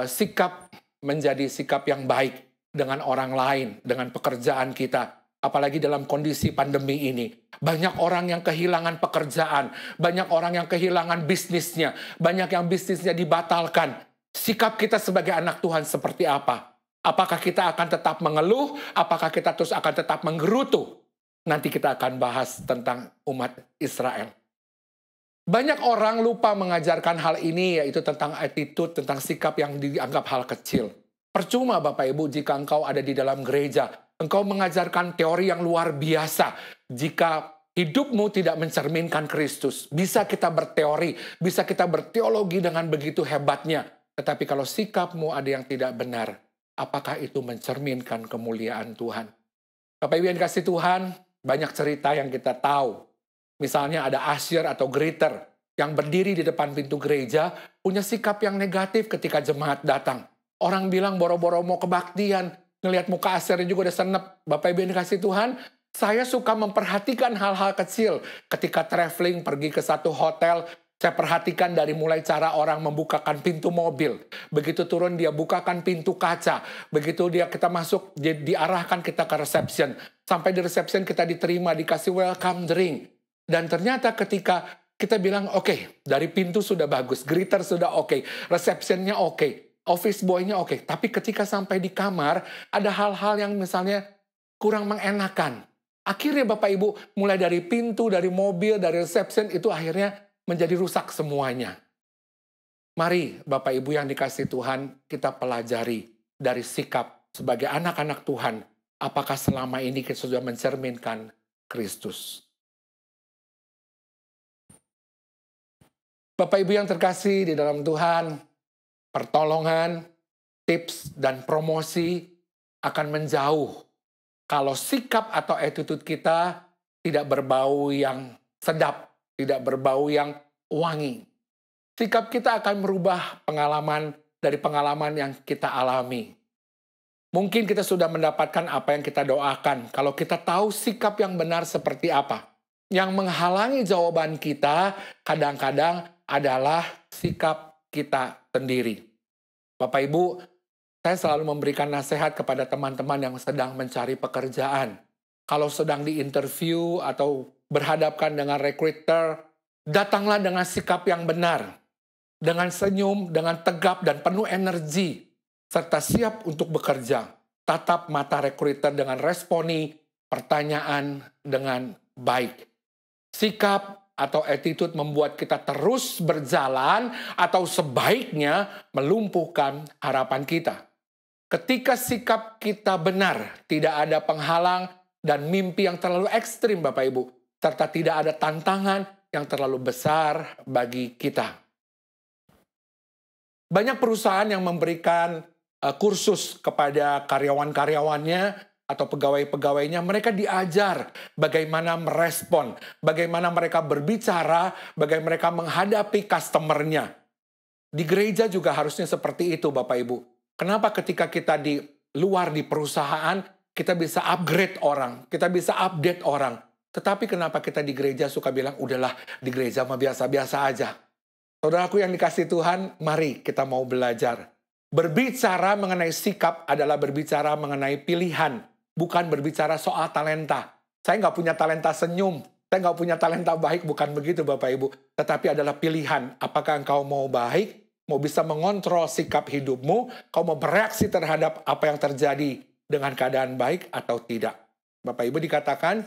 sikap menjadi sikap yang baik dengan orang lain, dengan pekerjaan kita. Apalagi dalam kondisi pandemi ini. Banyak orang yang kehilangan pekerjaan, banyak orang yang kehilangan bisnisnya, banyak yang bisnisnya dibatalkan. Sikap kita sebagai anak Tuhan seperti apa? Apakah kita akan tetap mengeluh? Apakah kita terus akan tetap menggerutu? Nanti kita akan bahas tentang umat Israel. Banyak orang lupa mengajarkan hal ini, yaitu tentang attitude, tentang sikap yang dianggap hal kecil. Percuma Bapak Ibu jika engkau ada di dalam gereja, engkau mengajarkan teori yang luar biasa. Jika hidupmu tidak mencerminkan Kristus, bisa kita berteori, bisa kita berteologi dengan begitu hebatnya. Tetapi kalau sikapmu ada yang tidak benar, apakah itu mencerminkan kemuliaan Tuhan? Bapak Ibu yang dikasih Tuhan, banyak cerita yang kita tahu. Misalnya ada usher atau greeter yang berdiri di depan pintu gereja, punya sikap yang negatif ketika jemaat datang. Orang bilang boro-boro mau kebaktian, ngelihat muka ushernya juga udah senep. Bapak Ibu yang dikasih Tuhan, saya suka memperhatikan hal-hal kecil. Ketika traveling pergi ke satu hotel, saya perhatikan dari mulai cara orang membukakan pintu mobil. Begitu turun dia bukakan pintu kaca. Begitu kita masuk, diarahkan kita ke reception. Sampai di reception kita diterima, dikasih welcome drink. Dan ternyata ketika kita bilang, oke, dari pintu sudah bagus, greeter sudah oke, receptionnya oke, office boy-nya oke. Tapi ketika sampai di kamar, ada hal-hal yang misalnya kurang mengenakan. Akhirnya Bapak Ibu, mulai dari pintu, dari mobil, dari reception, itu akhirnya menjadi rusak semuanya. Mari Bapak Ibu yang dikasih Tuhan, kita pelajari dari sikap sebagai anak-anak Tuhan. Apakah selama ini kita sudah mencerminkan Kristus? Bapak Ibu yang terkasih di dalam Tuhan, pertolongan, tips, dan promosi akan menjauh kalau sikap atau attitude kita tidak berbau yang sedap, tidak berbau yang wangi. Sikap kita akan merubah pengalaman dari pengalaman yang kita alami. Mungkin kita sudah mendapatkan apa yang kita doakan. Kalau kita tahu sikap yang benar seperti apa. Yang menghalangi jawaban kita kadang-kadang adalah sikap kita sendiri. Bapak Ibu, saya selalu memberikan nasihat kepada teman-teman yang sedang mencari pekerjaan. Kalau sedang di-interview atau berhadapkan dengan recruiter, datanglah dengan sikap yang benar. Dengan senyum, dengan tegap dan penuh energi. Serta siap untuk bekerja. Tatap mata recruiter dengan responi pertanyaan dengan baik. Sikap atau attitude membuat kita terus berjalan atau sebaiknya melumpuhkan harapan kita. Ketika sikap kita benar, tidak ada penghalang dan mimpi yang terlalu ekstrim Bapak Ibu, serta tidak ada tantangan yang terlalu besar bagi kita. Banyak perusahaan yang memberikan kursus kepada karyawan-karyawannya atau pegawai-pegawainya, mereka diajar bagaimana merespon, bagaimana mereka berbicara, bagaimana mereka menghadapi customer-nya. Di gereja juga harusnya seperti itu Bapak Ibu. Kenapa ketika kita di luar di perusahaan, kita bisa upgrade orang, kita bisa update orang. Tetapi kenapa kita di gereja suka bilang, udahlah di gereja mah biasa-biasa aja. Saudaraku yang dikasih Tuhan, mari kita mau belajar. Berbicara mengenai sikap adalah berbicara mengenai pilihan, bukan berbicara soal talenta. Saya nggak punya talenta senyum, saya nggak punya talenta baik, bukan begitu Bapak Ibu. Tetapi adalah pilihan, apakah engkau mau baik, mau bisa mengontrol sikap hidupmu, kau mau bereaksi terhadap apa yang terjadi dengan keadaan baik atau tidak. Bapak Ibu dikatakan,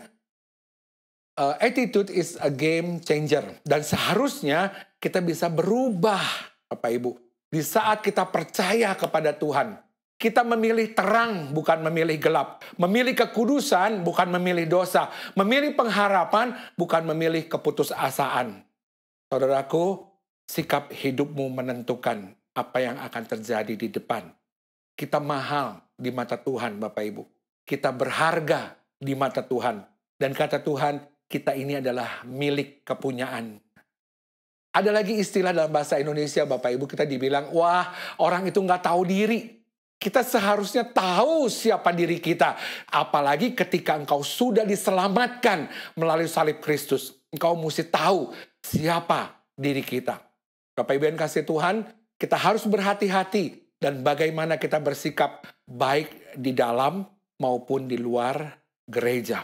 attitude is a game changer. Dan seharusnya kita bisa berubah Bapak Ibu. Di saat kita percaya kepada Tuhan, Kita memilih terang, bukan memilih gelap. Memilih kekudusan, bukan memilih dosa. Memilih pengharapan, bukan memilih keputusasaan. Saudaraku, sikap hidupmu menentukan apa yang akan terjadi di depan. Kita mahal di mata Tuhan, Bapak Ibu. Kita berharga di mata Tuhan. Dan kata Tuhan, kita ini adalah milik kepunyaan. Ada lagi istilah dalam bahasa Indonesia, Bapak Ibu, kita dibilang, wah, orang itu nggak tahu diri. Kita seharusnya tahu siapa diri kita. Apalagi ketika engkau sudah diselamatkan melalui salib Kristus. Engkau mesti tahu siapa diri kita. Bapak Ibu yang kasih Tuhan, kita harus berhati-hati. Dan bagaimana kita bersikap baik di dalam maupun di luar gereja.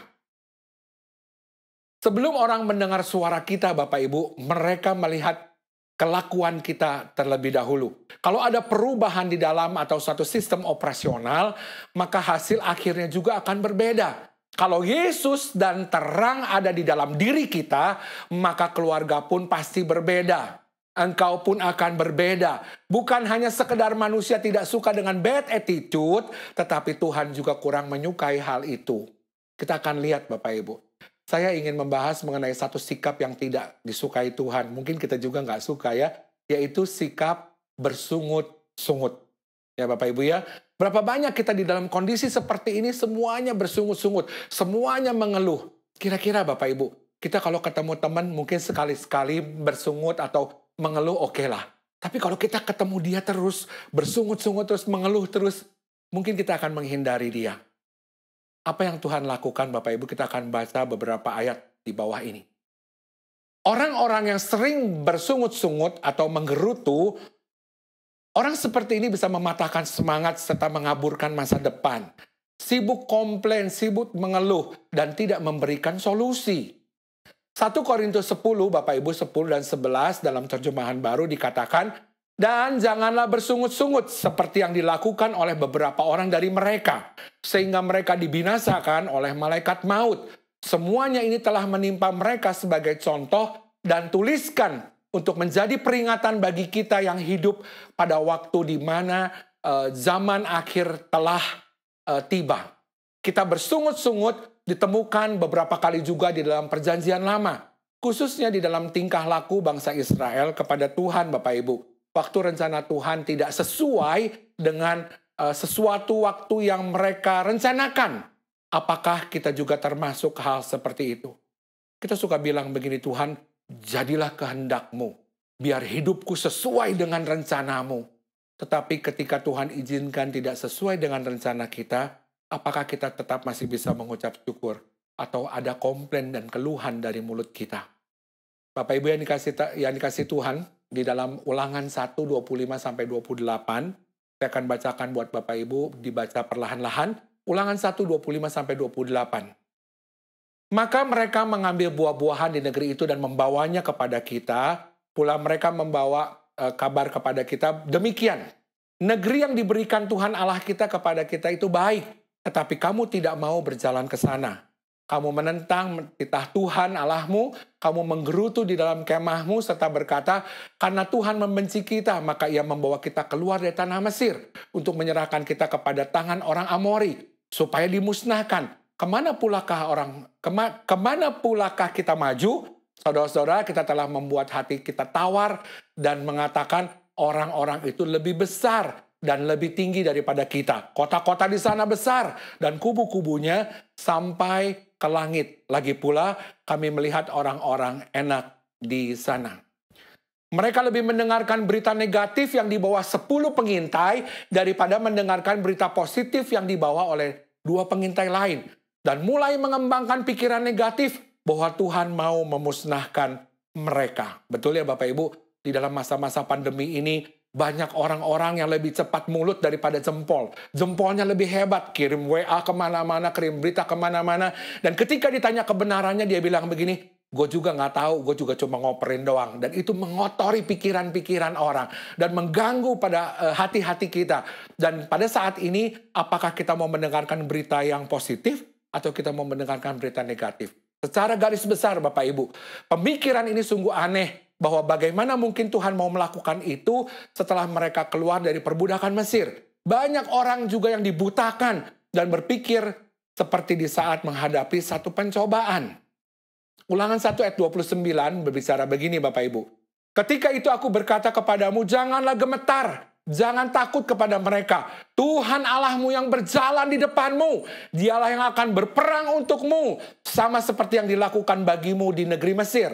Sebelum orang mendengar suara kita, Bapak Ibu, mereka melihat kelakuan kita terlebih dahulu. Kalau ada perubahan di dalam atau suatu sistem operasional, maka hasil akhirnya juga akan berbeda. Kalau Yesus dan terang ada di dalam diri kita, maka keluarga pun pasti berbeda. Engkau pun akan berbeda. Bukan hanya sekedar manusia tidak suka dengan bad attitude, tetapi Tuhan juga kurang menyukai hal itu. Kita akan lihat, Bapak Ibu. Saya ingin membahas mengenai satu sikap yang tidak disukai Tuhan. Mungkin kita juga nggak suka ya, yaitu sikap bersungut-sungut. Ya Bapak Ibu ya, berapa banyak kita di dalam kondisi seperti ini semuanya bersungut-sungut, semuanya mengeluh. Kira-kira Bapak Ibu, kita kalau ketemu teman mungkin sekali-sekali bersungut atau mengeluh oke lah. Tapi kalau kita ketemu dia terus, bersungut-sungut terus, mengeluh terus, mungkin kita akan menghindari dia. Apa yang Tuhan lakukan Bapak Ibu, kita akan baca beberapa ayat di bawah ini. Orang-orang yang sering bersungut-sungut atau menggerutu, orang seperti ini bisa mematahkan semangat serta mengaburkan masa depan. Sibuk komplain, sibuk mengeluh, dan tidak memberikan solusi. 1 Korintus 10, Bapak Ibu 10 dan 11 dalam terjemahan baru dikatakan, dan janganlah bersungut-sungut seperti yang dilakukan oleh beberapa orang dari mereka, sehingga mereka dibinasakan oleh malaikat maut. Semuanya ini telah menimpa mereka sebagai contoh dan tuliskan untuk menjadi peringatan bagi kita yang hidup pada waktu di mana zaman akhir telah tiba. Kita bersungut-sungut ditemukan beberapa kali juga di dalam perjanjian lama, khususnya di dalam tingkah laku bangsa Israel kepada Tuhan, Bapak Ibu. Waktu rencana Tuhan tidak sesuai dengan sesuatu waktu yang mereka rencanakan. Apakah kita juga termasuk hal seperti itu? Kita suka bilang begini, Tuhan, jadilah kehendak-Mu, biar hidupku sesuai dengan rencana-Mu. Tetapi ketika Tuhan izinkan tidak sesuai dengan rencana kita, apakah kita tetap masih bisa mengucap syukur? Atau ada komplain dan keluhan dari mulut kita? Bapak Ibu yang dikasih Tuhan, di dalam Ulangan 1, 25-28, saya akan bacakan buat Bapak Ibu, dibaca perlahan-lahan. Ulangan 1, 25-28. Maka mereka mengambil buah-buahan di negeri itu dan membawanya kepada kita. Pula mereka membawa kabar kepada kita, demikian. Negeri yang diberikan Tuhan Allah kita kepada kita itu baik, tetapi kamu tidak mau berjalan ke sana. Kamu menentang titah Tuhan Allahmu, kamu menggerutu di dalam kemahmu serta berkata, karena Tuhan membenci kita, maka Ia membawa kita keluar dari tanah Mesir untuk menyerahkan kita kepada tangan orang Amori supaya dimusnahkan. Kemana pulakah kita maju? Saudara-saudara, kita telah membuat hati kita tawar dan mengatakan orang-orang itu lebih besar dan lebih tinggi daripada kita. Kota-kota di sana besar dan kubu-kubunya sampai ke langit. Lagi pula kami melihat orang-orang enak di sana. Mereka lebih mendengarkan berita negatif yang dibawa 10 pengintai daripada mendengarkan berita positif yang dibawa oleh 2 pengintai lain. Dan mulai mengembangkan pikiran negatif bahwa Tuhan mau memusnahkan mereka. Betul ya Bapak Ibu? Di dalam masa-masa pandemi ini, banyak orang-orang yang lebih cepat mulut daripada jempol. Jempolnya lebih hebat, kirim WA kemana-mana, kirim berita kemana-mana. Dan ketika ditanya kebenarannya, dia bilang begini, gue juga nggak tahu, gue juga cuma ngoperin doang. Dan itu mengotori pikiran-pikiran orang. Dan mengganggu pada hati-hati kita. Dan pada saat ini, apakah kita mau mendengarkan berita yang positif, atau kita mau mendengarkan berita negatif? Secara garis besar Bapak Ibu, pemikiran ini sungguh aneh. Bahwa bagaimana mungkin Tuhan mau melakukan itu setelah mereka keluar dari perbudakan Mesir. Banyak orang juga yang dibutakan dan berpikir seperti di saat menghadapi satu pencobaan. Ulangan 1 ayat 29 berbicara begini Bapak Ibu. Ketika itu aku berkata kepadamu, janganlah gemetar, jangan takut kepada mereka. Tuhan Allahmu yang berjalan di depanmu, dialah yang akan berperang untukmu, sama seperti yang dilakukan bagimu di negeri Mesir,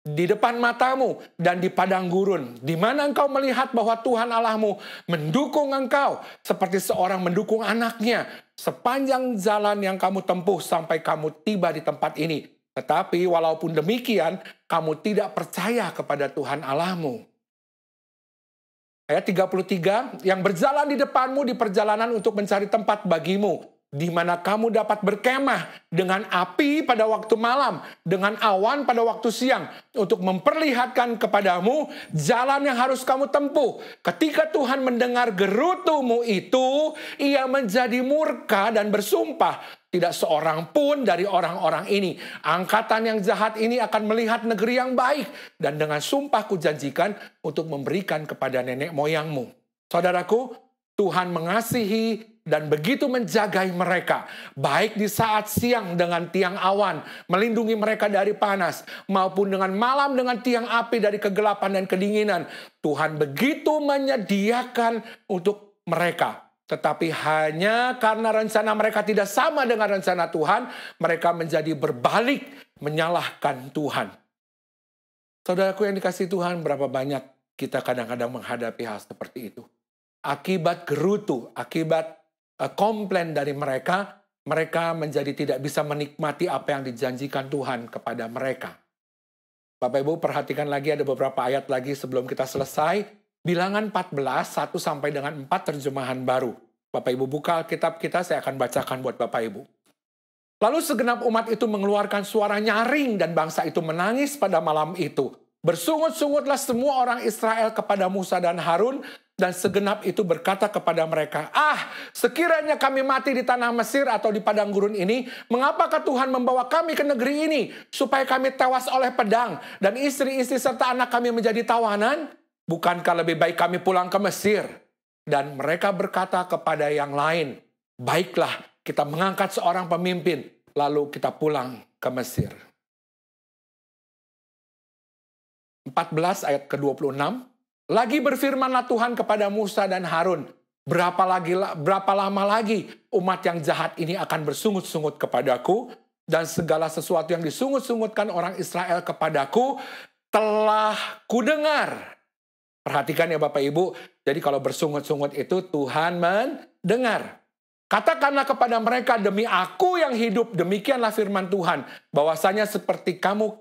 di depan matamu dan di padang gurun, di mana engkau melihat bahwa Tuhan Allahmu mendukung engkau seperti seorang mendukung anaknya sepanjang jalan yang kamu tempuh sampai kamu tiba di tempat ini. Tetapi walaupun demikian, kamu tidak percaya kepada Tuhan Allahmu. Ayat 33, yang berjalan di depanmu di perjalanan untuk mencari tempat bagimu, di mana kamu dapat berkemah dengan api pada waktu malam, dengan awan pada waktu siang, untuk memperlihatkan kepadamu jalan yang harus kamu tempuh. Ketika Tuhan mendengar gerutumu itu, ia menjadi murka dan bersumpah, tidak seorang pun dari orang-orang ini, angkatan yang jahat ini akan melihat negeri yang baik, dan dengan sumpah kujanjikan untuk memberikan kepada nenek moyangmu. Saudaraku, Tuhan mengasihi dan begitu menjagai mereka, baik di saat siang dengan tiang awan, melindungi mereka dari panas, maupun dengan malam dengan tiang api dari kegelapan dan kedinginan. Tuhan begitu menyediakan untuk mereka. Tetapi hanya karena rencana mereka tidak sama dengan rencana Tuhan, mereka menjadi berbalik menyalahkan Tuhan. Saudaraku yang dikasihi Tuhan, berapa banyak kita kadang-kadang menghadapi hal seperti itu. Akibat gerutu, akibat komplain dari mereka, mereka menjadi tidak bisa menikmati apa yang dijanjikan Tuhan kepada mereka. Bapak Ibu perhatikan lagi, ada beberapa ayat lagi sebelum kita selesai. Bilangan 14, 1 sampai dengan 4 terjemahan baru. Bapak Ibu buka Alkitab kita, saya akan bacakan buat Bapak Ibu. Lalu segenap umat itu mengeluarkan suara nyaring dan bangsa itu menangis pada malam itu. Bersungut-sungutlah semua orang Israel kepada Musa dan Harun, dan segenap itu berkata kepada mereka, sekiranya kami mati di tanah Mesir atau di padang gurun ini, mengapakah Tuhan membawa kami ke negeri ini, supaya kami tewas oleh pedang, dan istri-istri serta anak kami menjadi tawanan? Bukankah lebih baik kami pulang ke Mesir? Dan mereka berkata kepada yang lain, baiklah kita mengangkat seorang pemimpin, lalu kita pulang ke Mesir. 14 ayat ke-26, lagi berfirmanlah Tuhan kepada Musa dan Harun, berapa lama lagi umat yang jahat ini akan bersungut-sungut kepadaku, dan segala sesuatu yang disungut-sungutkan orang Israel kepadaku telah kudengar. Perhatikan ya Bapak Ibu, jadi kalau bersungut-sungut itu Tuhan mendengar. Katakanlah kepada mereka, demi aku yang hidup, demikianlah firman Tuhan, bahwasanya seperti kamu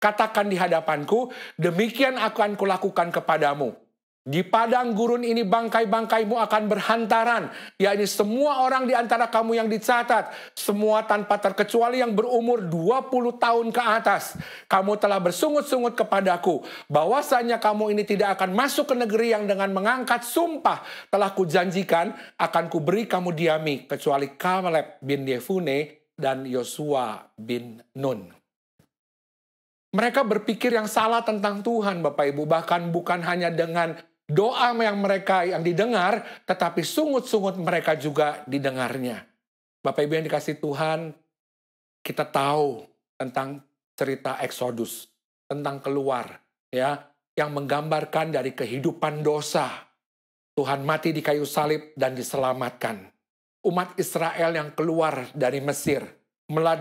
katakan di hadapanku, demikian akan kulakukan kepadamu. Di padang gurun ini bangkai-bangkaimu akan berhantaran, yakni semua orang di antara kamu yang dicatat, semua tanpa terkecuali yang berumur 20 tahun ke atas. Kamu telah bersungut-sungut kepadaku, bahwasanya kamu ini tidak akan masuk ke negeri yang dengan mengangkat sumpah telah kujanjikan akan kuberi kamu diami, kecuali Kaleb bin Yefune dan Yosua bin Nun. Mereka berpikir yang salah tentang Tuhan, Bapak Ibu, bahkan bukan hanya dengan doa yang mereka yang didengar, tetapi sungut-sungut mereka juga didengarnya. Bapak Ibu yang dikasih Tuhan, kita tahu tentang cerita Exodus, tentang keluar, ya, yang menggambarkan dari kehidupan dosa. Tuhan mati di kayu salib dan diselamatkan. Umat Israel yang keluar dari Mesir,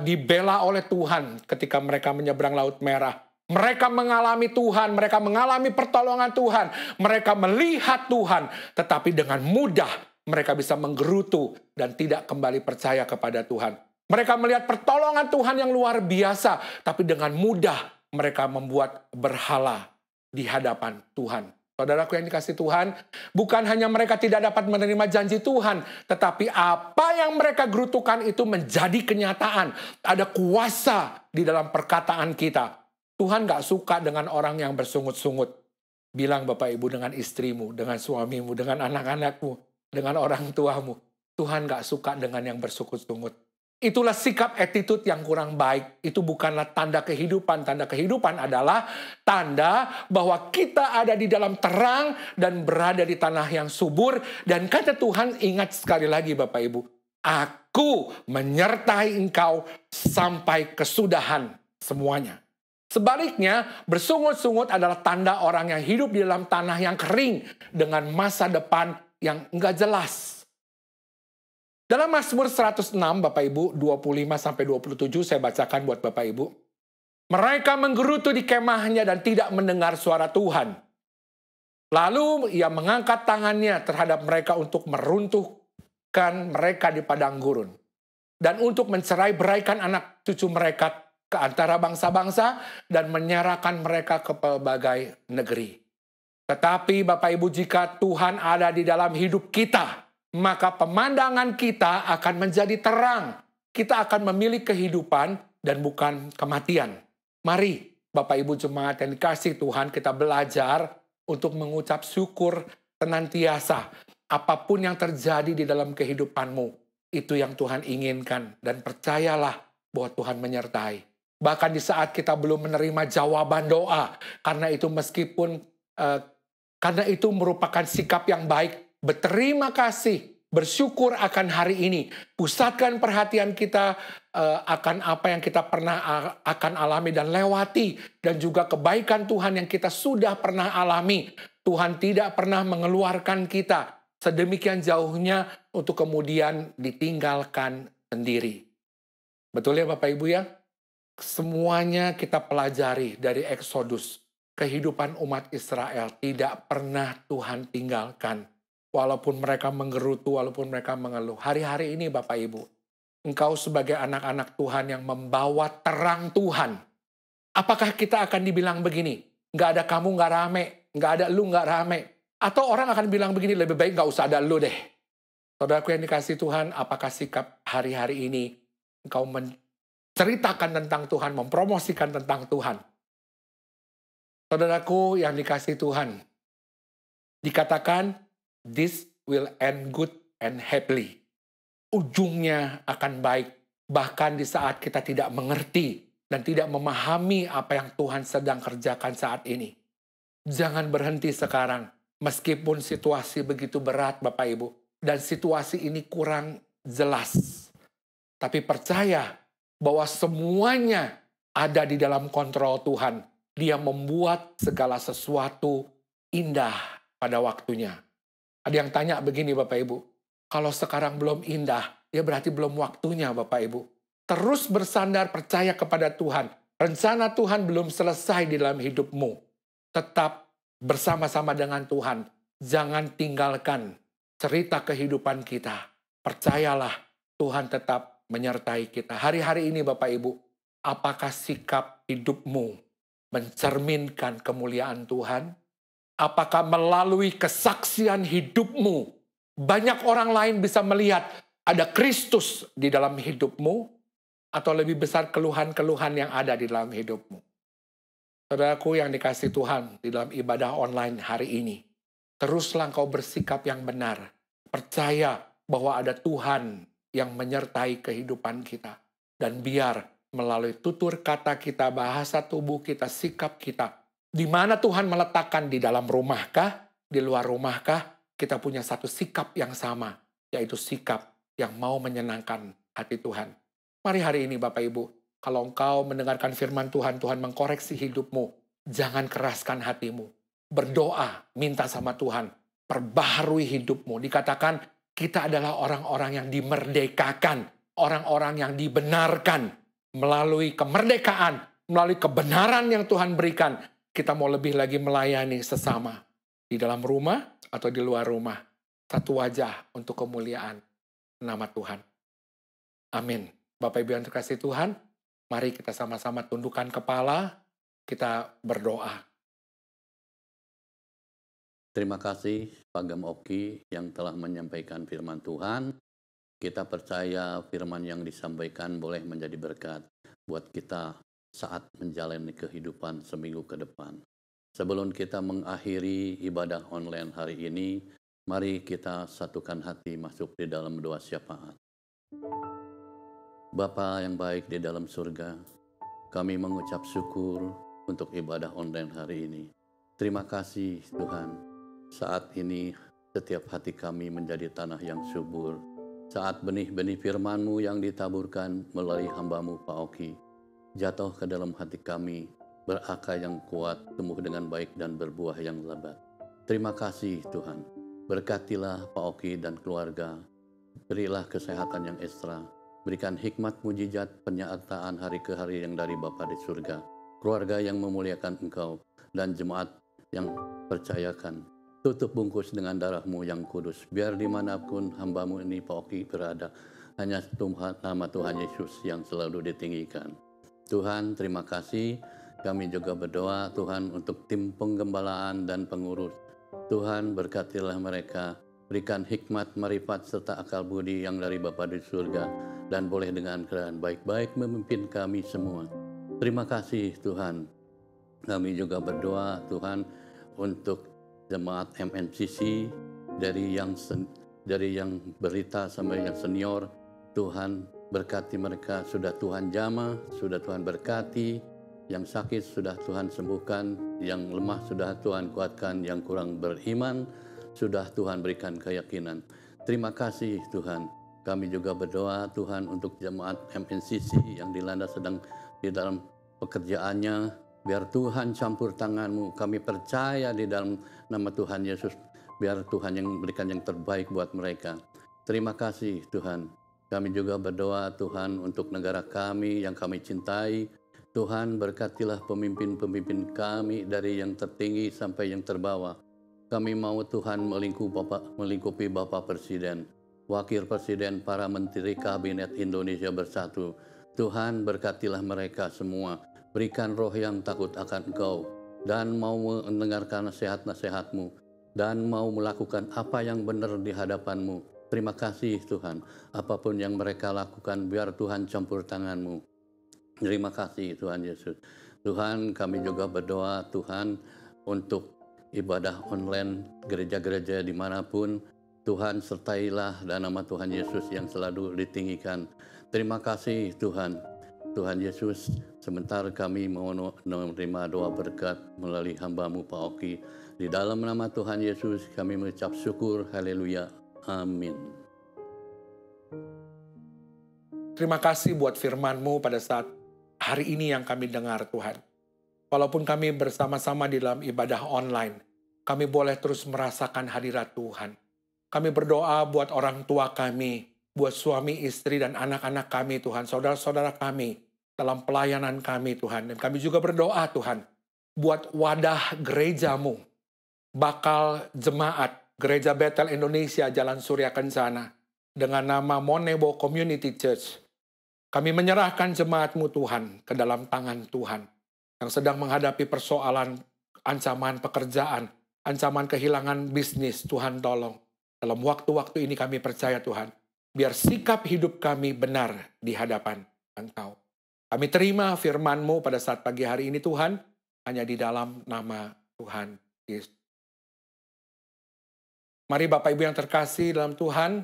dibela oleh Tuhan ketika mereka menyeberang Laut Merah. Mereka mengalami Tuhan, mereka mengalami pertolongan Tuhan, mereka melihat Tuhan, tetapi dengan mudah mereka bisa menggerutu dan tidak kembali percaya kepada Tuhan. Mereka melihat pertolongan Tuhan yang luar biasa, tapi dengan mudah mereka membuat berhala di hadapan Tuhan. Saudaraku yang dikasih Tuhan, bukan hanya mereka tidak dapat menerima janji Tuhan, tetapi apa yang mereka gerutukan itu menjadi kenyataan. Ada kuasa di dalam perkataan kita. Tuhan gak suka dengan orang yang bersungut-sungut. Bilang Bapak Ibu dengan istrimu, dengan suamimu, dengan anak-anakmu, dengan orang tuamu. Tuhan gak suka dengan yang bersungut-sungut. Itulah sikap attitude yang kurang baik. Itu bukanlah tanda kehidupan. Tanda kehidupan adalah tanda bahwa kita ada di dalam terang dan berada di tanah yang subur. Dan kata Tuhan, ingat sekali lagi Bapak Ibu, aku menyertai engkau sampai kesudahan semuanya. Sebaliknya, bersungut-sungut adalah tanda orang yang hidup di dalam tanah yang kering dengan masa depan yang enggak jelas. Dalam Mazmur 106, Bapak Ibu, 25-27, saya bacakan buat Bapak Ibu. Mereka menggerutu di kemahnya dan tidak mendengar suara Tuhan. Lalu ia mengangkat tangannya terhadap mereka untuk meruntuhkan mereka di padang gurun. Dan untuk mencerai-beraikan anak cucu mereka ke antara bangsa-bangsa dan menyerahkan mereka ke pelbagai negeri. Tetapi Bapak Ibu, jika Tuhan ada di dalam hidup kita, maka pemandangan kita akan menjadi terang. Kita akan memilih kehidupan dan bukan kematian. Mari Bapak Ibu jemaat yang dikasihi Tuhan, kita belajar untuk mengucap syukur senantiasa. Apapun yang terjadi di dalam kehidupanmu, itu yang Tuhan inginkan. Dan percayalah bahwa Tuhan menyertai. Bahkan di saat kita belum menerima jawaban doa, karena itu merupakan sikap yang baik. Berterima kasih, bersyukur akan hari ini. Pusatkan perhatian kita akan apa yang kita pernah akan alami dan lewati. Dan juga kebaikan Tuhan yang kita sudah pernah alami. Tuhan tidak pernah mengeluarkan kita sedemikian jauhnya untuk kemudian ditinggalkan sendiri. Betul ya Bapak Ibu ya? Semuanya kita pelajari dari Exodus. Kehidupan umat Israel tidak pernah Tuhan tinggalkan. Walaupun mereka menggerutu, walaupun mereka mengeluh. Hari-hari ini Bapak Ibu, engkau sebagai anak-anak Tuhan yang membawa terang Tuhan. Apakah kita akan dibilang begini? Nggak ada kamu nggak rame, nggak ada lu nggak rame. Atau orang akan bilang begini, lebih baik nggak usah ada lu deh. Saudaraku yang dikasihi Tuhan, apakah sikap hari-hari ini engkau menceritakan tentang Tuhan, mempromosikan tentang Tuhan? Saudaraku yang dikasihi Tuhan, dikatakan, this will end good and happily. Ujungnya akan baik. Bahkan di saat kita tidak mengerti dan tidak memahami apa yang Tuhan sedang kerjakan saat ini. Jangan berhenti sekarang. Meskipun situasi begitu berat Bapak Ibu. Dan situasi ini kurang jelas. Tapi percaya bahwa semuanya ada di dalam kontrol Tuhan. Dia membuat segala sesuatu indah pada waktunya. Ada yang tanya begini Bapak Ibu, kalau sekarang belum indah, ya berarti belum waktunya Bapak Ibu. Terus bersandar percaya kepada Tuhan. Rencana Tuhan belum selesai di dalam hidupmu. Tetap bersama-sama dengan Tuhan. Jangan tinggalkan cerita kehidupan kita. Percayalah Tuhan tetap menyertai kita. Hari-hari ini Bapak Ibu, apakah sikap hidupmu mencerminkan kemuliaan Tuhan? Apakah melalui kesaksian hidupmu, banyak orang lain bisa melihat ada Kristus di dalam hidupmu, atau lebih besar keluhan-keluhan yang ada di dalam hidupmu? Saudaraku yang dikasihi Tuhan, di dalam ibadah online hari ini, teruslah engkau bersikap yang benar. Percaya bahwa ada Tuhan yang menyertai kehidupan kita. Dan biar melalui tutur kata kita, bahasa tubuh kita, sikap kita, di mana Tuhan meletakkan, di dalam rumahkah, di luar rumahkah, kita punya satu sikap yang sama, yaitu sikap yang mau menyenangkan hati Tuhan. Mari hari ini Bapak Ibu, kalau engkau mendengarkan firman Tuhan, Tuhan mengkoreksi hidupmu, jangan keraskan hatimu. Berdoa, minta sama Tuhan, perbaharui hidupmu. Dikatakan kita adalah orang-orang yang dimerdekakan, orang-orang yang dibenarkan melalui kemerdekaan, melalui kebenaran yang Tuhan berikan. Kita mau lebih lagi melayani sesama. Di dalam rumah atau di luar rumah. Satu wajah untuk kemuliaan nama Tuhan. Amin. Bapak Ibu yang terkasih Tuhan, mari kita sama-sama tundukkan kepala, kita berdoa. Terima kasih Pak Gam Oki yang telah menyampaikan firman Tuhan. Kita percaya firman yang disampaikan boleh menjadi berkat buat kita saat menjalani kehidupan seminggu ke depan. Sebelum kita mengakhiri ibadah online hari ini, mari kita satukan hati masuk di dalam doa syafaat. Bapa yang baik di dalam surga, kami mengucap syukur untuk ibadah online hari ini. Terima kasih Tuhan, saat ini setiap hati kami menjadi tanah yang subur. Saat benih-benih firman-Mu yang ditaburkan melalui hamba-Mu Pak Oki, jatuh ke dalam hati kami, berakar yang kuat, tumbuh dengan baik dan berbuah yang lebat. Terima kasih Tuhan, berkatilah Pak Oki dan keluarga, berilah kesehatan yang ekstra, berikan hikmat mujizat penyertaan hari ke hari yang dari Bapa di surga, keluarga yang memuliakan Engkau, dan jemaat yang percayakan. Tutup bungkus dengan darah-Mu yang kudus, biar dimanapun hamba-Mu ini Pak Oki berada, hanya nama Tuhan Yesus yang selalu ditinggikan. Tuhan, terima kasih. Kami juga berdoa Tuhan untuk tim penggembalaan dan pengurus. Tuhan, berkatilah mereka, berikan hikmat, marifat, serta akal budi yang dari Bapa di surga, dan boleh dengan keadaan baik-baik memimpin kami semua. Terima kasih Tuhan. Kami juga berdoa Tuhan untuk jemaat MNCC, dari yang berita sampai yang senior. Tuhan, berkati mereka, sudah Tuhan jamah, sudah Tuhan berkati, yang sakit sudah Tuhan sembuhkan, yang lemah sudah Tuhan kuatkan, yang kurang beriman sudah Tuhan berikan keyakinan. Terima kasih Tuhan. Kami juga berdoa Tuhan untuk jemaat MNCC yang dilanda sedang di dalam pekerjaannya. Biar Tuhan campur tangan-Mu. Kami percaya di dalam nama Tuhan Yesus. Biar Tuhan yang berikan yang terbaik buat mereka. Terima kasih Tuhan. Kami juga berdoa Tuhan untuk negara kami yang kami cintai. Tuhan, berkatilah pemimpin-pemimpin kami dari yang tertinggi sampai yang terbawah. Kami mau Tuhan melingkupi Bapak Presiden, Wakil Presiden, para Menteri Kabinet Indonesia Bersatu. Tuhan, berkatilah mereka semua. Berikan roh yang takut akan Engkau, dan mau mendengarkan nasihat-nasihat-Mu, dan mau melakukan apa yang benar di hadapan-Mu. Terima kasih Tuhan. Apapun yang mereka lakukan, biar Tuhan campur tangan-Mu. Terima kasih Tuhan Yesus. Tuhan, kami juga berdoa Tuhan untuk ibadah online gereja-gereja dimanapun. Tuhan, sertailah dan nama Tuhan Yesus yang selalu ditinggikan. Terima kasih Tuhan. Tuhan Yesus, sebentar kami mau menerima doa berkat melalui hamba-Mu Pak Oki. Di dalam nama Tuhan Yesus kami mengucap syukur. Haleluya. Amin. Terima kasih buat firman-Mu pada saat hari ini yang kami dengar Tuhan. Walaupun kami bersama-sama di dalam ibadah online, kami boleh terus merasakan hadirat Tuhan. Kami berdoa buat orang tua kami, buat suami, istri, dan anak-anak kami Tuhan, saudara-saudara kami, dalam pelayanan kami Tuhan. Dan kami juga berdoa Tuhan, buat wadah gereja-Mu, bakal jemaat Gereja Bethel Indonesia Jalan Surya Kencana, dengan nama Monebo Community Church. Kami menyerahkan jemaat-Mu Tuhan ke dalam tangan Tuhan yang sedang menghadapi persoalan, ancaman pekerjaan, ancaman kehilangan bisnis. Tuhan tolong. Dalam waktu-waktu ini kami percaya Tuhan, biar sikap hidup kami benar di hadapan Engkau. Kami terima firman-Mu pada saat pagi hari ini Tuhan, hanya di dalam nama Tuhan Yesus. Mari Bapak Ibu yang terkasih dalam Tuhan,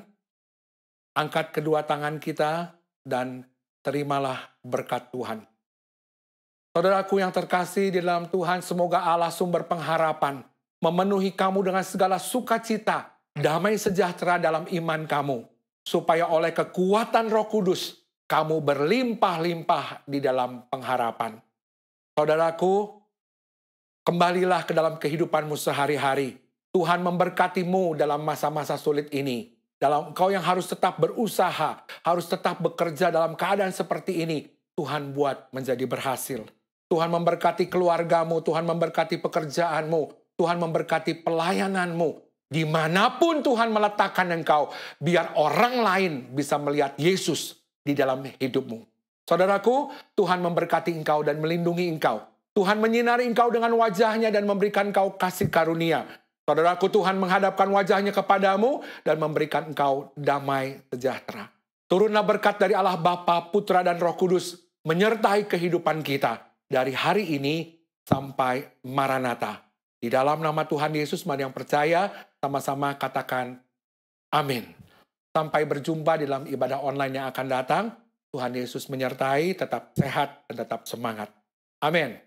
angkat kedua tangan kita dan terimalah berkat Tuhan. Saudaraku yang terkasih di dalam Tuhan, semoga Allah sumber pengharapan memenuhi kamu dengan segala sukacita, damai sejahtera dalam iman kamu, supaya oleh kekuatan Roh Kudus kamu berlimpah-limpah di dalam pengharapan. Saudaraku, kembalilah ke dalam kehidupanmu sehari-hari. Tuhan memberkatimu dalam masa-masa sulit ini. Dalam engkau yang harus tetap berusaha, harus tetap bekerja dalam keadaan seperti ini, Tuhan buat menjadi berhasil. Tuhan memberkati keluargamu, Tuhan memberkati pekerjaanmu, Tuhan memberkati pelayananmu. Dimanapun Tuhan meletakkan engkau, biar orang lain bisa melihat Yesus di dalam hidupmu. Saudaraku, Tuhan memberkati engkau dan melindungi engkau. Tuhan menyinari engkau dengan wajahnya dan memberikan engkau kasih karunia. Saudaraku, Tuhan menghadapkan wajahnya kepadamu dan memberikan engkau damai sejahtera. Turunlah berkat dari Allah Bapa, Putra, dan Roh Kudus menyertai kehidupan kita dari hari ini sampai Maranatha. Di dalam nama Tuhan Yesus, mari yang percaya sama-sama katakan amin. Sampai berjumpa di dalam ibadah online yang akan datang. Tuhan Yesus menyertai, tetap sehat, dan tetap semangat. Amin.